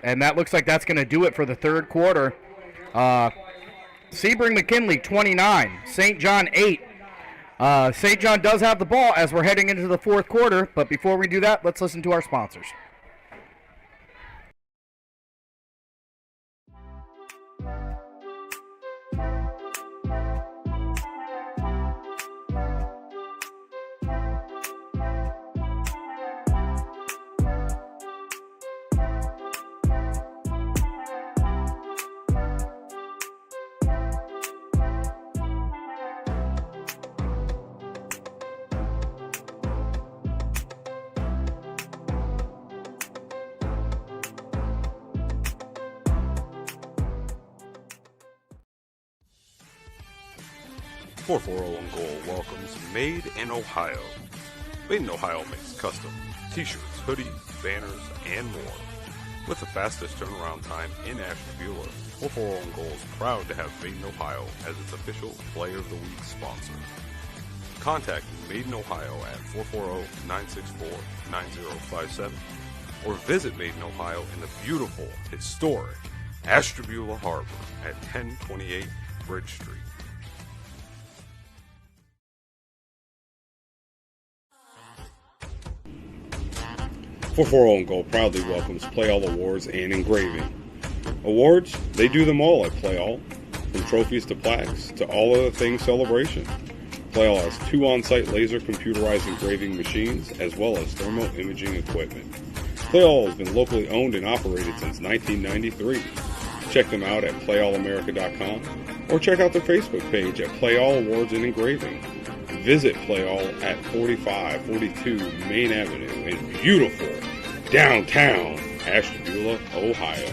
And that looks like that's going to do it for the third quarter. Sebring McKinley 29, St. John 8. St. John does have the ball as we're heading into the fourth quarter, but before we do that, let's listen to our sponsors. .440 Goal welcomes Made in Ohio. Made in Ohio makes custom t-shirts, hoodies, banners, and more. With the fastest turnaround time in Ashtabula, .440 Goal is proud to have Made in Ohio as its official Player of the Week sponsor. Contact Made in Ohio at 440-964-9057 or visit Made in Ohio in the beautiful, historic Ashtabula Harbor at 1028 Bridge Street. .440 Goal proudly welcomes Play All Awards and Engraving. Awards, they do them all at Play All, from trophies to plaques to all other things celebration. Play All has 2 on-site laser computerized engraving machines as well as thermal imaging equipment. Play All has been locally owned and operated since 1993. Check them out at playallamerica.com or check out their Facebook page at Play All Awards and Engraving. Visit Play All at 4542 Main Avenue in beautiful downtown Ashtabula, Ohio.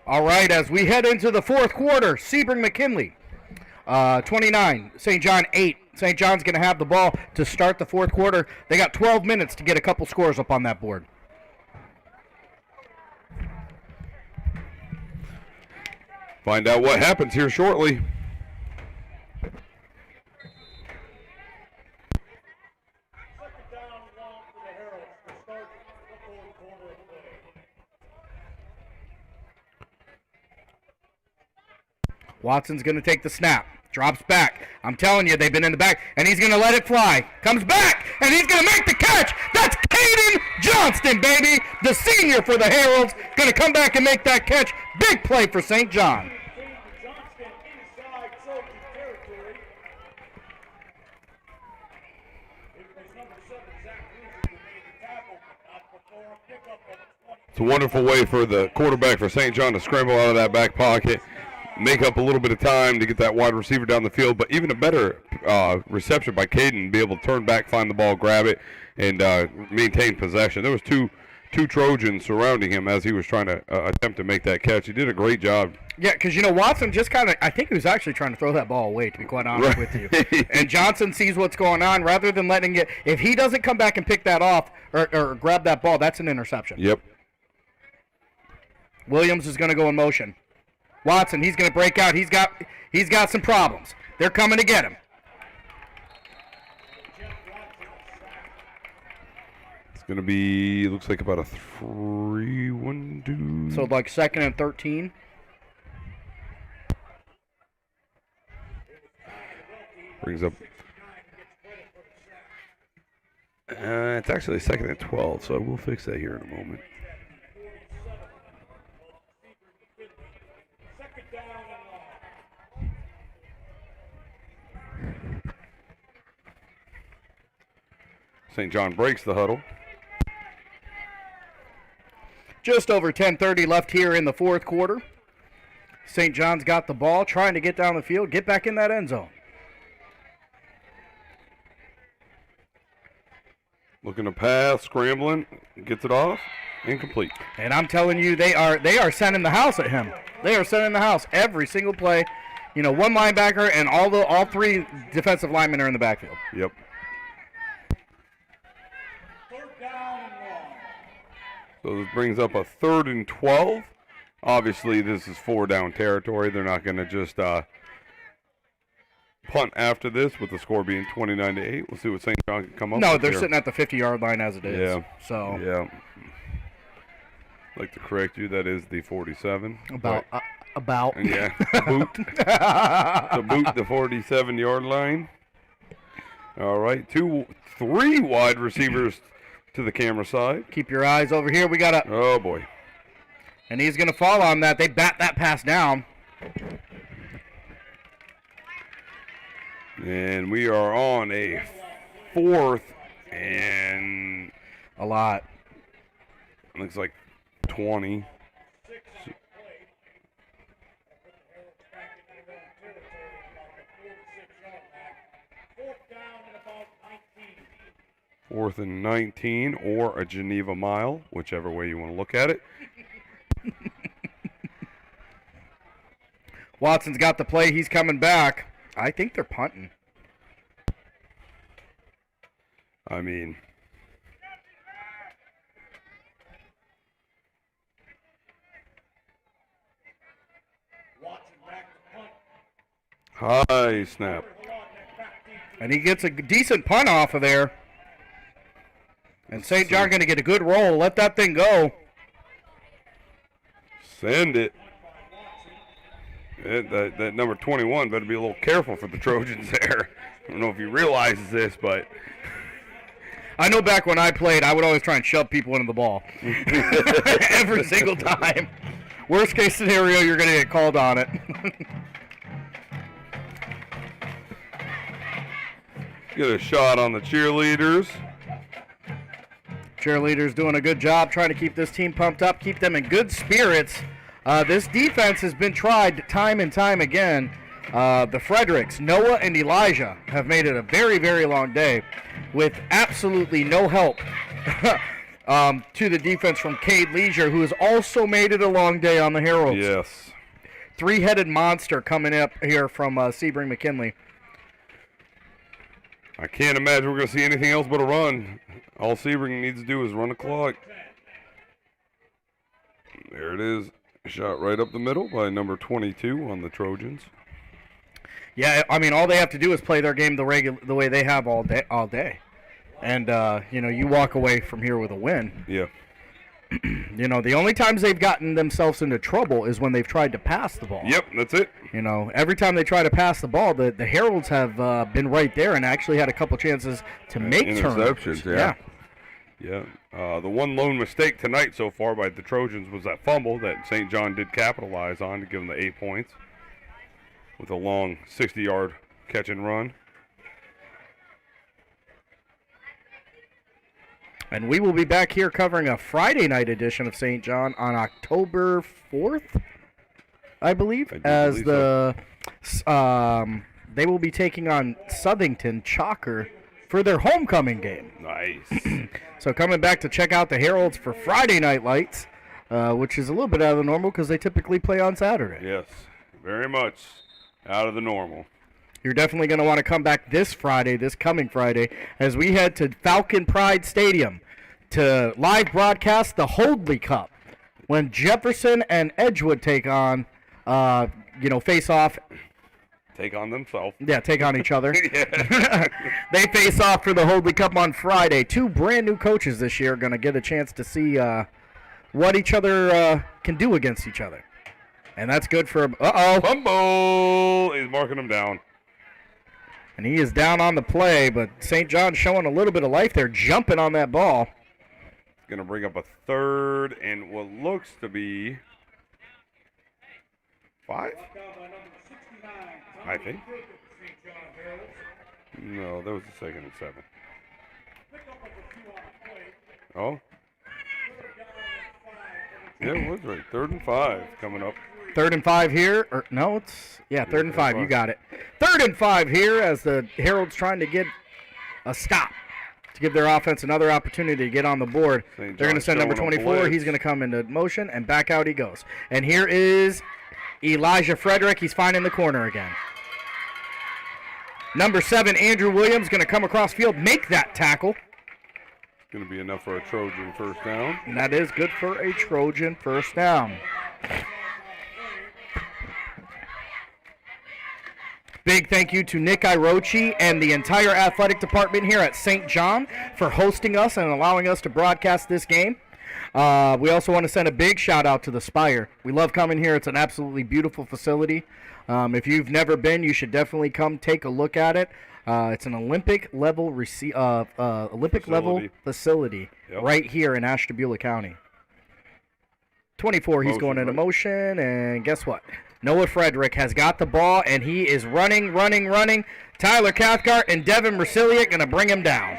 All right, as we head into the fourth quarter, Sebring McKinley 29, St. John 8. St. John's going to have the ball to start the fourth quarter. They got 12 minutes to get a couple scores up on that board. Find out what happens here shortly. Second down and long for the Heralds to start the fourth quarter of play. Watson's going to take the snap. Drops back. I'm telling you, they've been in the back, and he's going to let it fly. Comes back, and he's going to make the catch. That's Caden Johnston, baby. The senior for the Heralds. Going to come back and make that catch. Big play for St. John. Johnston inside Trojan territory. It was number 7, Zach Reeves, who made the tackle, but not before a pickup of 20. It's a wonderful way for the quarterback for St. John to scramble out of that back pocket, make up a little bit of time to get that wide receiver down the field, but even a better reception by Caden, be able to turn back, find the ball, grab it, and maintain possession. There was two Trojans surrounding him as he was trying to attempt to make that catch. He did a great job. Yeah, because, Watson just kind of, I think he was actually trying to throw that ball away, to be quite honest with you. And Johnson sees what's going on. Rather than letting it, if he doesn't come back and pick that off or grab that ball, that's an interception. Yep. Williams is going to go in motion. Watson, he's going to break out. He's got some problems. They're coming to get him. It's going to be, looks like about a 3-1-2. So like 2nd and 13. Brings up. It's actually 2nd and 12, so we'll fix that here in a moment. St. John breaks the huddle. Just over 10:30 left here in the fourth quarter. St. John's got the ball, trying to get down the field, get back in that end zone. Looking to pass, scrambling, gets it off, incomplete. And I'm telling you, they are sending the house at him. They are sending the house every single play. One linebacker and all three defensive linemen are in the backfield. Yep. So this brings up a 3rd and 12. Obviously, this is 4-down territory. They're not going to just punt after this, with the score being 29-8. We'll see what St. John can come up with. No, they're sitting at the 50-yard line as it is. Yeah. So. Yeah. I'd like to correct you. That is the 47. About. Yeah. Boot. To boot the 47-yard line. All right. 3 wide receivers to the camera side. Keep your eyes over here. We got a. Oh, boy. And he's going to fall on that. They bat that pass down. And we are on a 4th and a lot. Looks like 20. Fourth and 19, or a Geneva mile, whichever way you want to look at it. Watson's got the play. He's coming back. I think they're punting. I mean, high snap. And he gets a decent punt off of there. And St. John going to get a good roll. Let that thing go. Send it. That number 21 better be a little careful for the Trojans there. I don't know if he realizes this, but I know back when I played, I would always try and shove people into the ball. Every single time. Worst case scenario, you're going to get called on it. Get a shot on the cheerleaders. Cheerleaders doing a good job trying to keep this team pumped up, keep them in good spirits. This defense has been tried time and time again. The Fredericks, Noah and Elijah, have made it a very, very long day with absolutely no help to the defense from Cade Leisure, who has also made it a long day on the Heralds. Yes. Three-headed monster coming up here from Sebring McKinley. I can't imagine we're going to see anything else but a run. All Sebring needs to do is run the clock. There it is. Shot right up the middle by number 22 on the Trojans. Yeah, I mean, all they have to do is play their game the way they have all day. And, you walk away from here with a win. Yeah. The only times they've gotten themselves into trouble is when they've tried to pass the ball. Yep, that's it. Every time they try to pass the ball, the Heralds have been right there and actually had a couple chances to make interceptions. Turnovers. Yeah. The one lone mistake tonight so far by the Trojans was that fumble that St. John did capitalize on to give them the 8 points with a long 60-yard catch and run. And we will be back here covering a Friday night edition of St. John on October 4th, I believe, as they will be taking on Southington Chalker for their homecoming game. Nice. So coming back to check out the Heralds for Friday night lights, which is a little bit out of the normal because they typically play on Saturday. Yes, very much out of the normal. You're definitely going to want to come back this coming Friday, as we head to Falcon Pride Stadium to live broadcast the Holdley Cup when Jefferson and Edgewood take on, face off. Take on themselves. Yeah, take on each other. They face off for the Holdley Cup on Friday. Two brand new coaches this year are going to get a chance to see what each other can do against each other. And that's good for Fumble! He's marking them down. And he is down on the play, but St. John showing a little bit of life there, jumping on that ball. Going to bring up a third and what looks to be 5? I think. No, that was the second and 7. Oh. Yeah, it was right. 3rd and 5 coming up. 3rd and 5 here. Or no, it's third and 5. You got it. 3rd and 5 here as the Heralds trying to get a stop to give their offense another opportunity to get on the board. They're going to send number 24. He's going to come into motion, and back out he goes. And here is Elijah Frederick. He's finding the corner again. Number 7, Andrew Williams, going to come across field, make that tackle. Going to be enough for a Trojan first down. And that is good for a Trojan first down. Big thank you to Nick Irochi and the entire athletic department here at St. John for hosting us and allowing us to broadcast this game. We also want to send a big shout out to the Spire. We love coming here. It's an absolutely beautiful facility. If you've never been, you should definitely come take a look at it. It's an Olympic level facility right here in Ashtabula County. 24, he's going into motion, and guess what? Noah Frederick has got the ball, and he is running. Tyler Cathcart and Devin Merciliak going to bring him down.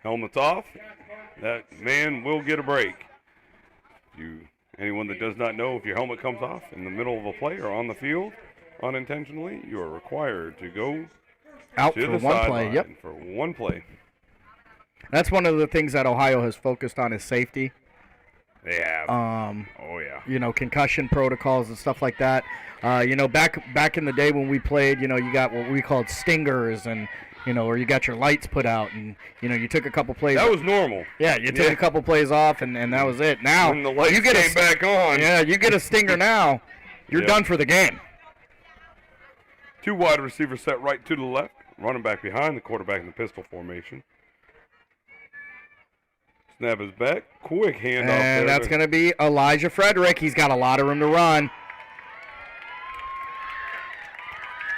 Helmets off. That man will get a break. Anyone that does not know, if your helmet comes off in the middle of a play or on the field unintentionally, you are required to go out to for the one play. Yep, for one play. That's one of the things that Ohio has focused on is safety. They have. Oh yeah. Concussion protocols and stuff like that. Back in the day when we played, you got what we called stingers and. Or you got your lights put out, and you took a couple plays. That was normal. Yeah, you took a couple plays off, and that was it. Now when the lights came back on. Yeah, you get a stinger now, you're done for the game. 2 wide receivers set right to the left, running back behind the quarterback in the pistol formation. Snap is back, quick handoff. And that's going to be Elijah Frederick. He's got a lot of room to run.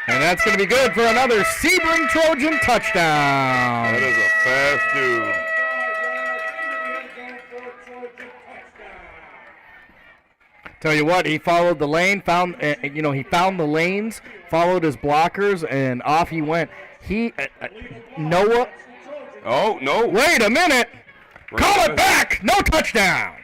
And that's going to be good for another Sebring Trojan touchdown. That is a fast dude. Tell you what, he followed the lane, he found the lanes, followed his blockers, and off he went. Noah. Oh, no. Wait a minute. Call it back. No touchdown.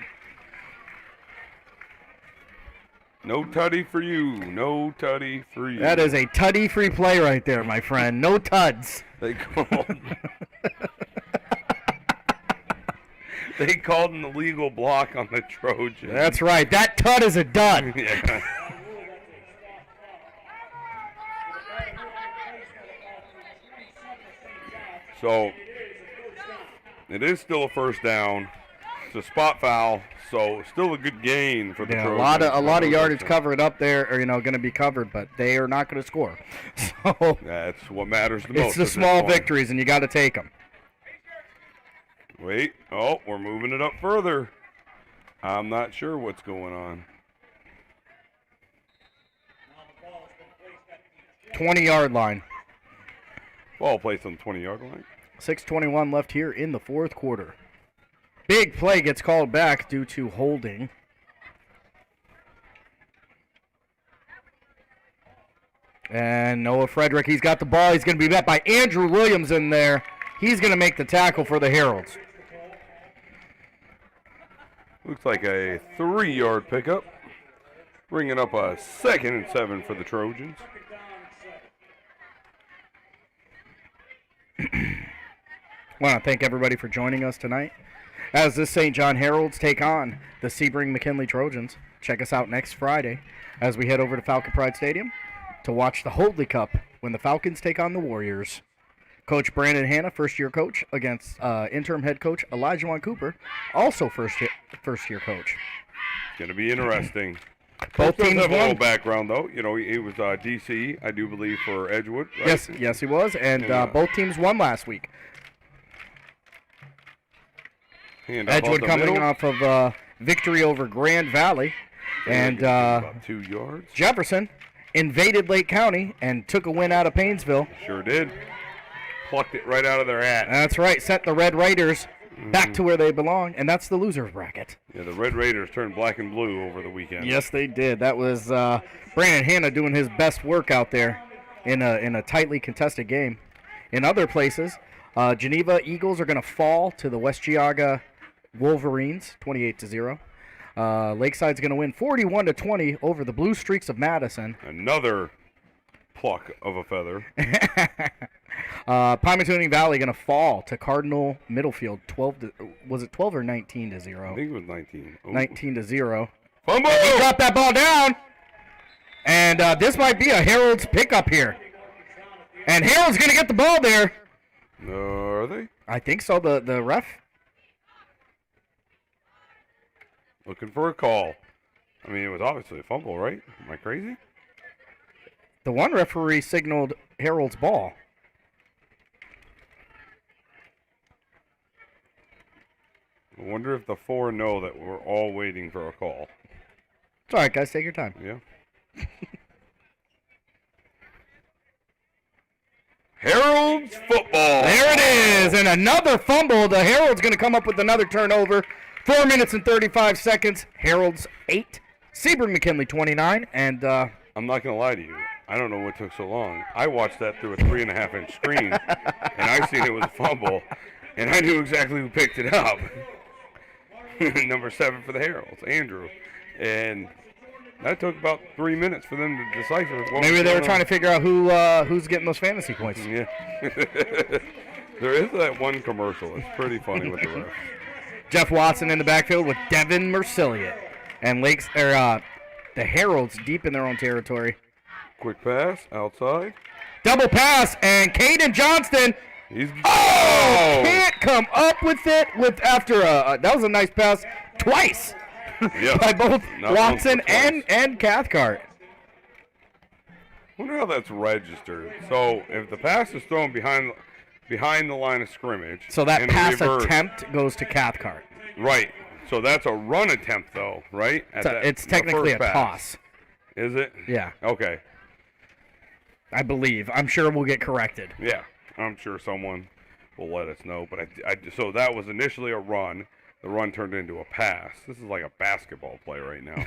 No tutty for you. No tutty for you. That is a tutty-free play right there, my friend. No tuds. They called an illegal block on the Trojans. That's right. That tud is a dud. Yeah. So, it is still a first down. It's a spot foul, so still a good gain for the Trojans. A lot of yardage covered up there are going to be covered, but they are not going to score. So that's what matters the most. It's the small victories, and you got to take them. Wait. Oh, we're moving it up further. I'm not sure what's going on. 20-yard line. Ball placed on the 20-yard line. 6:21 left here in the fourth quarter. Big play gets called back due to holding. And Noah Frederick, he's got the ball. He's going to be met by Andrew Williams in there. He's going to make the tackle for the Heralds. Looks like a 3-yard pickup. Bringing up a 2nd and 7 for the Trojans. Want to thank everybody for joining us tonight as the St. John Heralds take on the Sebring McKinley Trojans. Check us out next Friday as we head over to Falcon Pride Stadium to watch the Hoadley Cup when the Falcons take on the Warriors. Coach Brandon Hanna, first-year coach, against interim head coach Elijah Juan Cooper, also first-year coach. It's going to be interesting. Both Coach teams have a won. little background, though. You know, he was DC, I do believe, for Edgewood. Right? Yes, he was, and both teams won last week. Edgewood coming off of victory over Grand Valley, and about 2 yards. Jefferson invaded Lake County and took a win out of Paynesville. Sure did. Plucked it right out of their hat. That's right, sent the Red Raiders back to where they belong, and that's the loser's bracket. Yeah, the Red Raiders turned black and blue over the weekend. Yes, they did. That was Brandon Hanna doing his best work out there in a tightly contested game. In other places, Geneva Eagles are going to fall to the West Geauga Wolverines, 28-0. Lakeside's going to win 41-20 over the Blue Streaks of Madison. Another pluck of a feather. Pymatuning Valley going to fall to Cardinal Middlefield. Was it 12 or 19-0? I think it was 19. Oh. 19-0. Fumble! He dropped that ball down, and this might be a Heralds pickup here. And Heralds going to get the ball there. Are they? I think so. The ref. Looking for a call. I mean, it was obviously a fumble, right? Am I crazy? The one referee signaled Herald's ball. I wonder if the 4 know that we're all waiting for a call. It's all right, guys. Take your time. Yeah. Heralds football. There it is. And another fumble. The Heralds going to come up with another turnover. 4 minutes and 35 seconds. Heralds 8. Sebring McKinley 29. And I'm not going to lie to you. I don't know what took so long. I watched that through a 3.5-inch screen, and I seen it was a fumble, and I knew exactly who picked it up. Number 7 for the Heralds, Andrew. And that took about 3 minutes for them to decipher. Maybe they were trying to figure out who's getting those fantasy points. Yeah. There is that one commercial. It's pretty funny with the ref. Jeff Watson in the backfield with Devin Mercilliot. And the Heralds deep in their own territory. Quick pass, outside. Double pass, and Caden Johnston. Can't come up with it after that was a nice pass twice by both Watson and Cathcart. Wonder how that's registered. So if the pass is thrown behind the line of scrimmage, so that and pass reverse, attempt goes to Cathcart. Right. So that's a run attempt, though, right? It's technically a toss. Is it? Yeah. Okay. I believe. I'm sure we'll get corrected. Yeah. I'm sure someone will let us know. But so that was initially a run. The run turned into a pass. This is like a basketball play right now.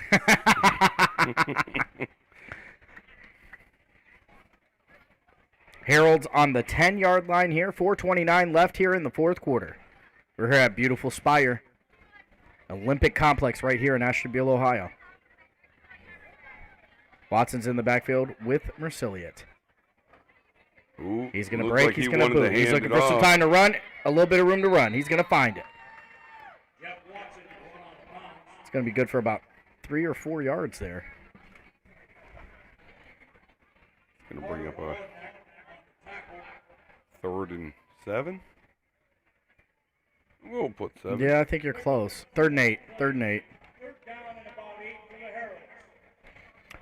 Heralds on the 10-yard line here. 4:29 left here in the fourth quarter. We're here at beautiful Spire Olympic Complex right here in Ashtabula, Ohio. Watson's in the backfield with Mercilliot. Ooh, he's going to break. He's going to boot. He's looking for some time to run. A little bit of room to run. He's going to find it. It's going to be good for about 3 or 4 yards there. Going to bring up a 3rd and 7. We'll put 7. Yeah, I think you're close. 3rd and 8. 3rd and 8.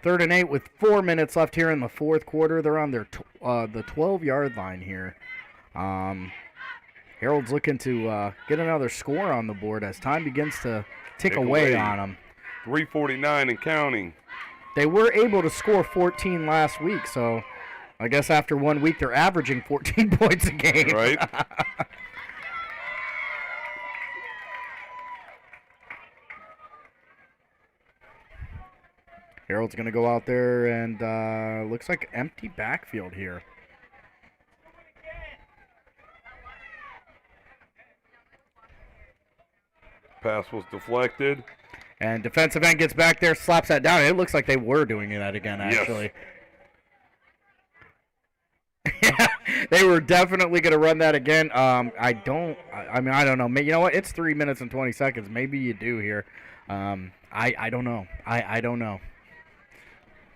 3rd and 8 with 4 minutes left here in the fourth quarter. They're on their the 12-yard line here. Herald's looking to get another score on the board as time begins to tick away on them. 3:49 and counting. They were able to score 14 last week, so I guess after 1 week they're averaging 14 points a game. Right. Herald's going to go out there and looks like empty backfield here. Pass was deflected. And defensive end gets back there, slaps that down. It looks like they were doing that again, actually. Yeah, they were definitely going to run that again. I don't know. You know what? It's 3 minutes and 20 seconds. Maybe you do here. I don't know. I don't know.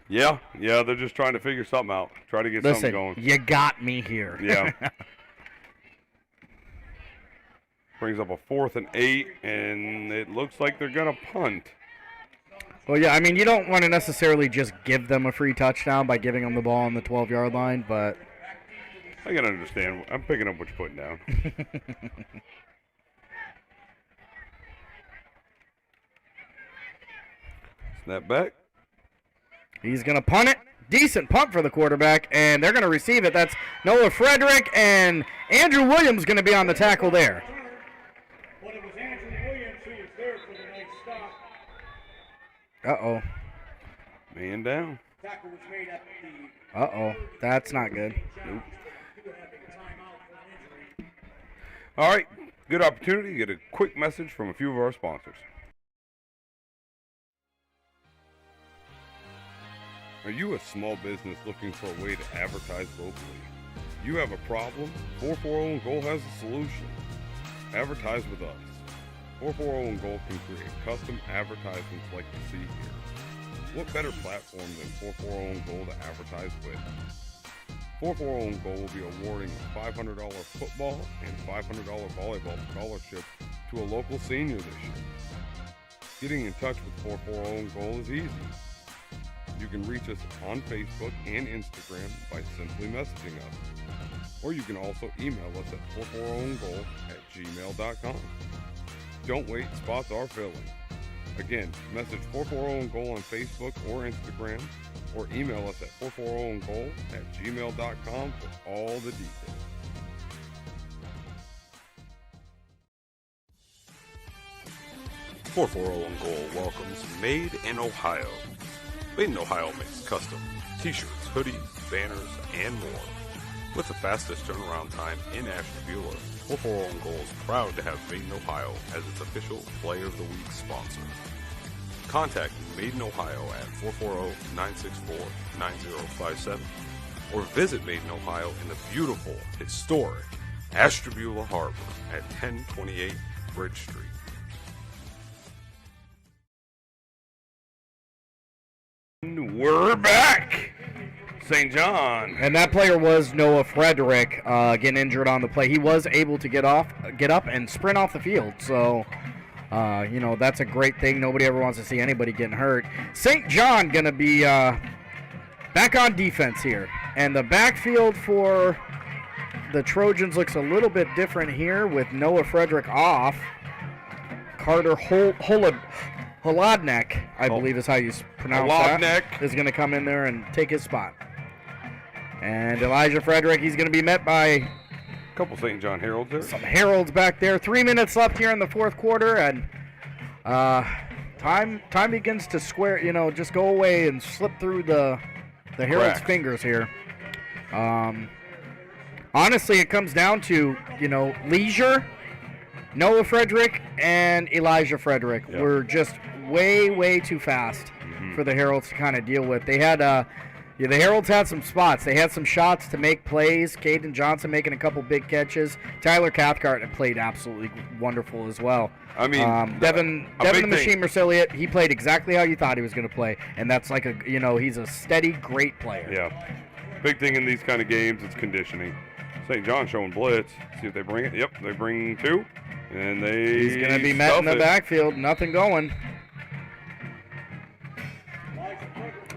Yeah, they're just trying to figure something out. Try to get something going. You got me here. Yeah. Brings up a 4th and 8, and it looks like they're going to punt. Well, yeah, I mean, you don't want to necessarily just give them a free touchdown by giving them the ball on the 12-yard line, but... I can understand. I'm picking up what you're putting down. Snap back. He's going to punt it. Decent punt for the quarterback, and they're going to receive it. That's Noah Frederick, and Andrew Williams going to be on the tackle there. But it was Andrew Williams who was there for the nice stop. Uh-oh. Man down. Tackle was made at the... Uh-oh. That's not good. Nope. All right. Good opportunity to get a quick message from a few of our sponsors. Are you a small business looking for a way to advertise locally? You have a problem? 440 Goal has a solution. Advertise with us. 440 Goal can create custom advertisements like you see here. What better platform than 440 Goal to advertise with? 440 Goal will be awarding a $500 football and $500 volleyball scholarship to a local senior this year. Getting in touch with 440 Goal is easy. You can reach us on Facebook and Instagram by simply messaging us. Or you can also email us at 440goal@gmail.com. Don't wait, spots are filling. Again, message 440goal on Facebook or Instagram, or email us at 440goal@gmail.com for all the details. Goal welcomes Made in Ohio. Made in Ohio makes custom t-shirts, hoodies, banners, and more. With the fastest turnaround time in Ashtabula, 440 Goal is proud to have Made in Ohio as its official Player of the Week sponsor. Contact Made in Ohio at 440-964-9057 or visit Made in Ohio in the beautiful, historic Ashtabula Harbor at 1028 Bridge Street. We're back! St. John. And that player was Noah Frederick, getting injured on the play. He was able to get up and sprint off the field. So, that's a great thing. Nobody ever wants to see anybody getting hurt. St. John going to be back on defense here. And the backfield for the Trojans looks a little bit different here with Noah Frederick off. Carter Holodnek, I believe is how you pronounce that, is going to come in there and take his spot. And Elijah Frederick, he's going to be met by a couple St. John Heralds there. Some Heralds back there. 3 minutes left here in the fourth quarter, and time begins to square, just go away and slip through the Heralds' fingers here. Honestly, it comes down to, leisure. Noah Frederick and Elijah Frederick were just way, way too fast for the Heralds to kind of deal with. They had, the Heralds had some spots. They had some shots to make plays. Caden Johnson making a couple big catches. Tyler Cathcart had played absolutely wonderful as well. I mean, Devin the Machine Mercilliot, he played exactly how you thought he was going to play, and that's like he's a steady, great player. Yeah. Big thing in these kind of games is conditioning. St. John showing blitz. See if they bring it. Yep, they bring two. And he's going to be met in the backfield. Nothing going.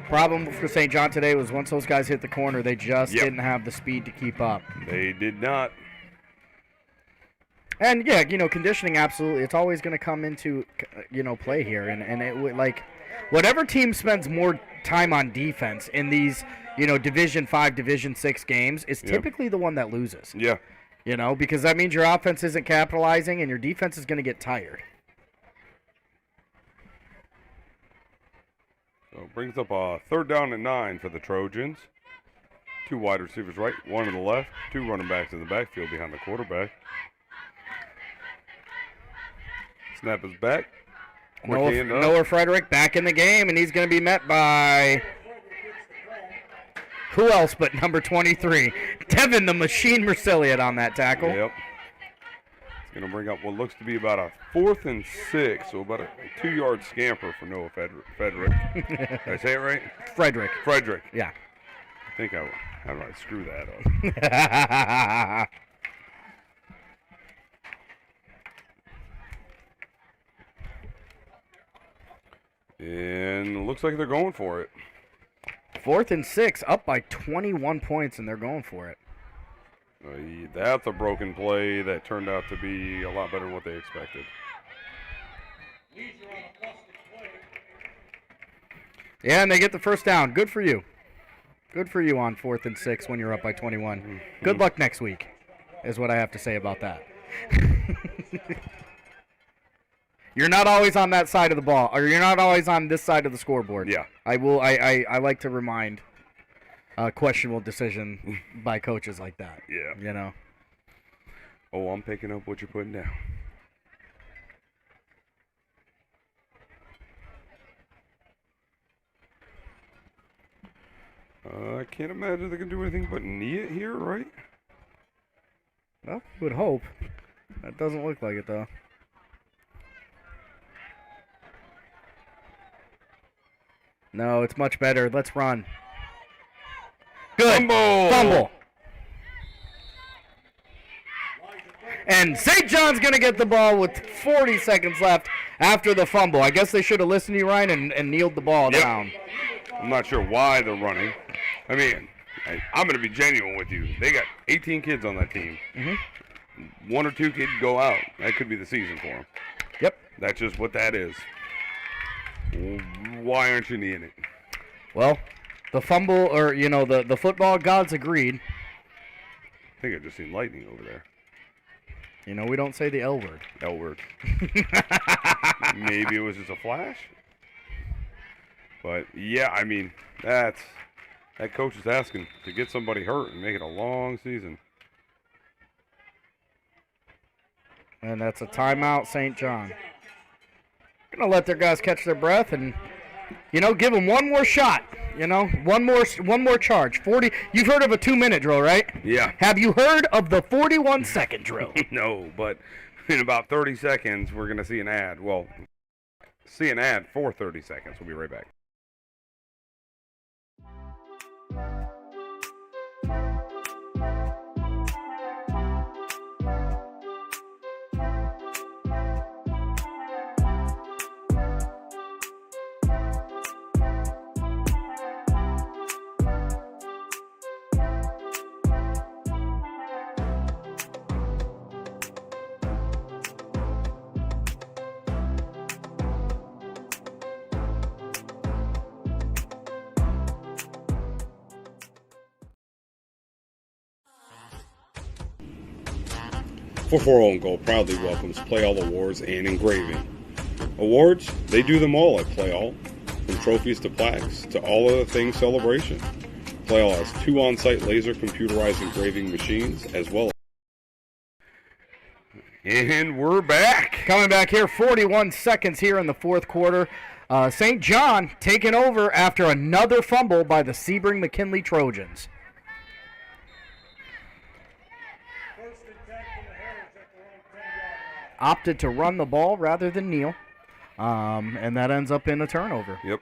Problem for St. John today was once those guys hit the corner, they just didn't have the speed to keep up. They did not. And, conditioning, absolutely. It's always going to come into, play here. And it would, whatever team spends more time on defense in these, Division 5, Division 6 games is typically the one that loses. Yeah. Because that means your offense isn't capitalizing and your defense is going to get tired. So it brings up a 3rd down and 9 for the Trojans. 2 wide receivers right, 1 to the left, 2 running backs in the backfield behind the quarterback. Snap is back. Noah Frederick back in the game, and he's going to be met by who else but number 23, Devin the Machine Mercilliot on that tackle. Yep. It's going to bring up what looks to be about a 4th and 6, so about a 2-yard scamper for Noah Frederick. Did I say it right? Frederick. I Yeah. think how do I screw that up? And it looks like they're going for it. 4th and 6, up by 21 points, and they're going for it. That's a broken play that turned out to be a lot better than what they expected. Yeah, and they get the first down. Good for you. Good for you on 4th and 6 when you're up by 21. Good luck next week, is what I have to say about that. You're not always on that side of the ball, or you're not always on this side of the scoreboard. Yeah. I like to remind questionable decision by coaches like that. Yeah. You know. Oh, I'm picking up what you're putting down. I can't imagine they can do anything but knee it here, right? Well, you would hope. That doesn't look like it, though. No, it's much better. Let's run. Good. Fumble. And St. John's going to get the ball with 40 seconds left after the fumble. I guess they should have listened to you, Ryan, and kneeled the ball down. I'm not sure why they're running. I mean, I'm going to be genuine with you. They got 18 kids on that team. Mm-hmm. 1 or 2 kids go out. That could be the season for them. Yep. That's just what that is. Why aren't you kneeing it? Well, the fumble, or, you know, the football gods agreed. I think I just seen lightning over there. You know, we don't say the L word. L word. Maybe it was just a flash. But, yeah, I mean, that coach is asking to get somebody hurt and make it a long season. And that's a timeout, St. John. Going to let their guys catch their breath and, you know, give them one more shot. You know, one more charge. 40. You've heard of a 2-minute drill, right? Yeah. Have you heard of the 41-second drill? No, but in about 30 seconds, we're going to see an ad. Well, see an ad for 30 seconds. We'll be right back. For Own Gold proudly welcomes Play All Awards and Engraving. Awards, they do them all at Play All, from trophies to plaques to all other things celebration. Play All has 2 on-site laser computerized engraving machines as well. And we're back. Coming back here, 41 seconds here in the 4th quarter. St. John taken over after another fumble by the Sebring McKinley Trojans. Opted to run the ball rather than kneel, and that ends up in a turnover. Yep.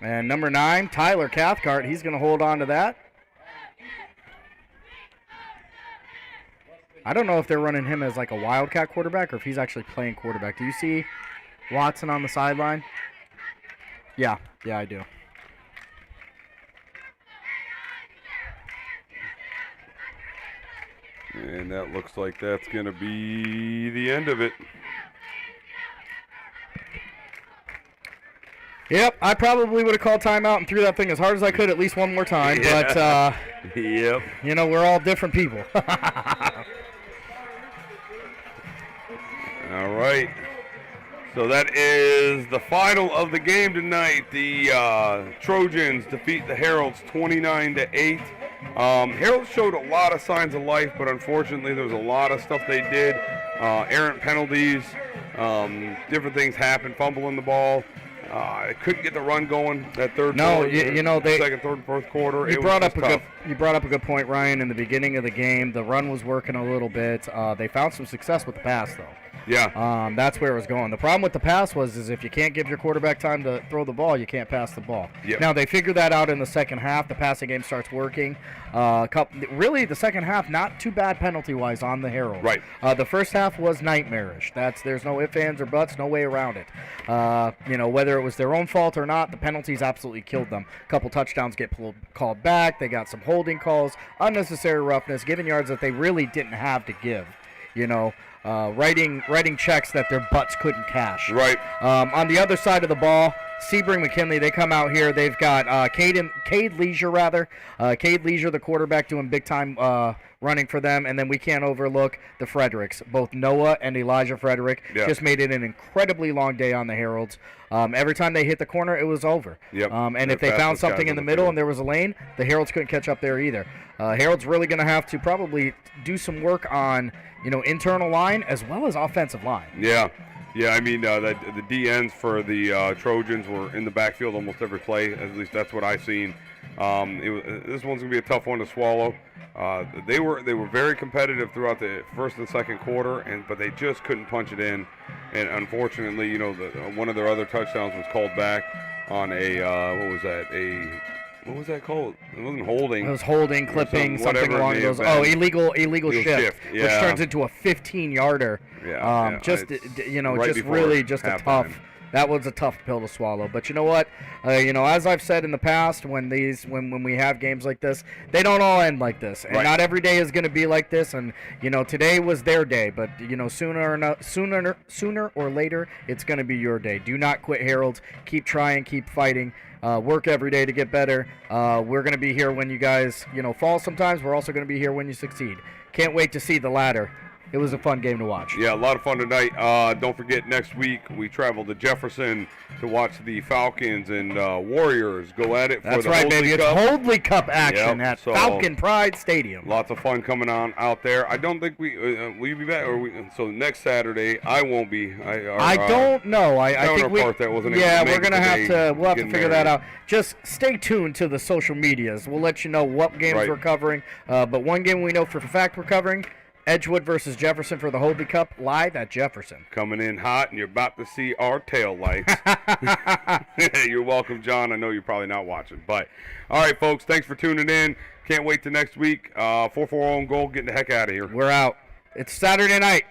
And number 9, Tyler Cathcart, he's going to hold on to that. I don't know if they're running him as like a wildcat quarterback or if he's actually playing quarterback. Do you see Watson on the sideline? Yeah, I do. And that looks like that's going to be the end of it. Yep, I probably would have called timeout and threw that thing as hard as I could at least one more time. Yeah. But Yep. You know, we're all different people. All right. So that is the final of the game tonight. The Trojans defeat the Heralds 29-8. Heralds showed a lot of signs of life, but unfortunately there was a lot of stuff they did. Errant penalties, different things happened, fumbling the ball. Couldn't get the run going that third quarter. Second, third, and fourth quarter. You brought up a good point, Ryan. In the beginning of the game, the run was working a little bit. They found some success with the pass, though. Yeah. That's where it was going. The problem with the pass is if you can't give your quarterback time to throw the ball, you can't pass the ball. Yep. Now, they figured that out in the second half. The passing game starts working. Really, the second half, not too bad penalty-wise on the Heralds. Right. The first half was nightmarish. There's no ifs, ands, or buts, no way around it. Whether it was their own fault or not, the penalties absolutely killed them. A couple touchdowns get called back. They got some holding calls, unnecessary roughness, giving yards that they really didn't have to give. Writing checks that their butts couldn't cash. Right. On the other side of the ball, Sebring, McKinley, they come out here. They've got Cade Leisure, the quarterback, doing big-time running for them. And then we can't overlook the Fredericks. Both Noah and Elijah Frederick just made it an incredibly long day on the Heralds. Every time they hit the corner, it was over. Yep. And if they found something in the middle and there was a lane, the Heralds couldn't catch up there either. Heralds really going to have to probably do some work on internal line as well as offensive line. Yeah. I mean, the DNs for the Trojans were in the backfield almost every play. At least that's what I've seen. This one's gonna be a tough one to swallow. They were very competitive throughout the first and second quarter, but they just couldn't punch it in. And unfortunately, one of their other touchdowns was called back on what was that called? It wasn't holding. It was holding, clipping, something along those. Illegal shift, yeah. Which turns into a 15-yarder. Yeah. That was a tough pill to swallow. But you know what? As I've said in the past, when we have games like this, they don't all end like this, and not every day is going to be like this. And today was their day, but sooner or later, it's going to be your day. Do not quit, Heralds. Keep trying, keep fighting. Work every day to get better. We're going to be here when you guys, fall sometimes. We're also going to be here when you succeed. Can't wait to see the ladder. It was a fun game to watch. Yeah, a lot of fun tonight. Don't forget, next week we travel to Jefferson to watch the Falcons and Warriors go at it for the Holdley Cup. It's Holdley Cup action at Falcon Pride Stadium. Lots of fun coming on out there. I don't think will you be back? So next Saturday, I won't be. I don't know. I think we'll have to figure that out. Just stay tuned to the social medias. We'll let you know what games we're covering. But one game we know for a fact we're covering: Edgewood versus Jefferson for the Holdley Cup, live at Jefferson. Coming in hot, and you're about to see our tail lights. You're welcome, John. I know you're probably not watching. But, all right, folks, thanks for tuning in. Can't wait till next week. 4-4 own goal, getting the heck out of here. We're out. It's Saturday night.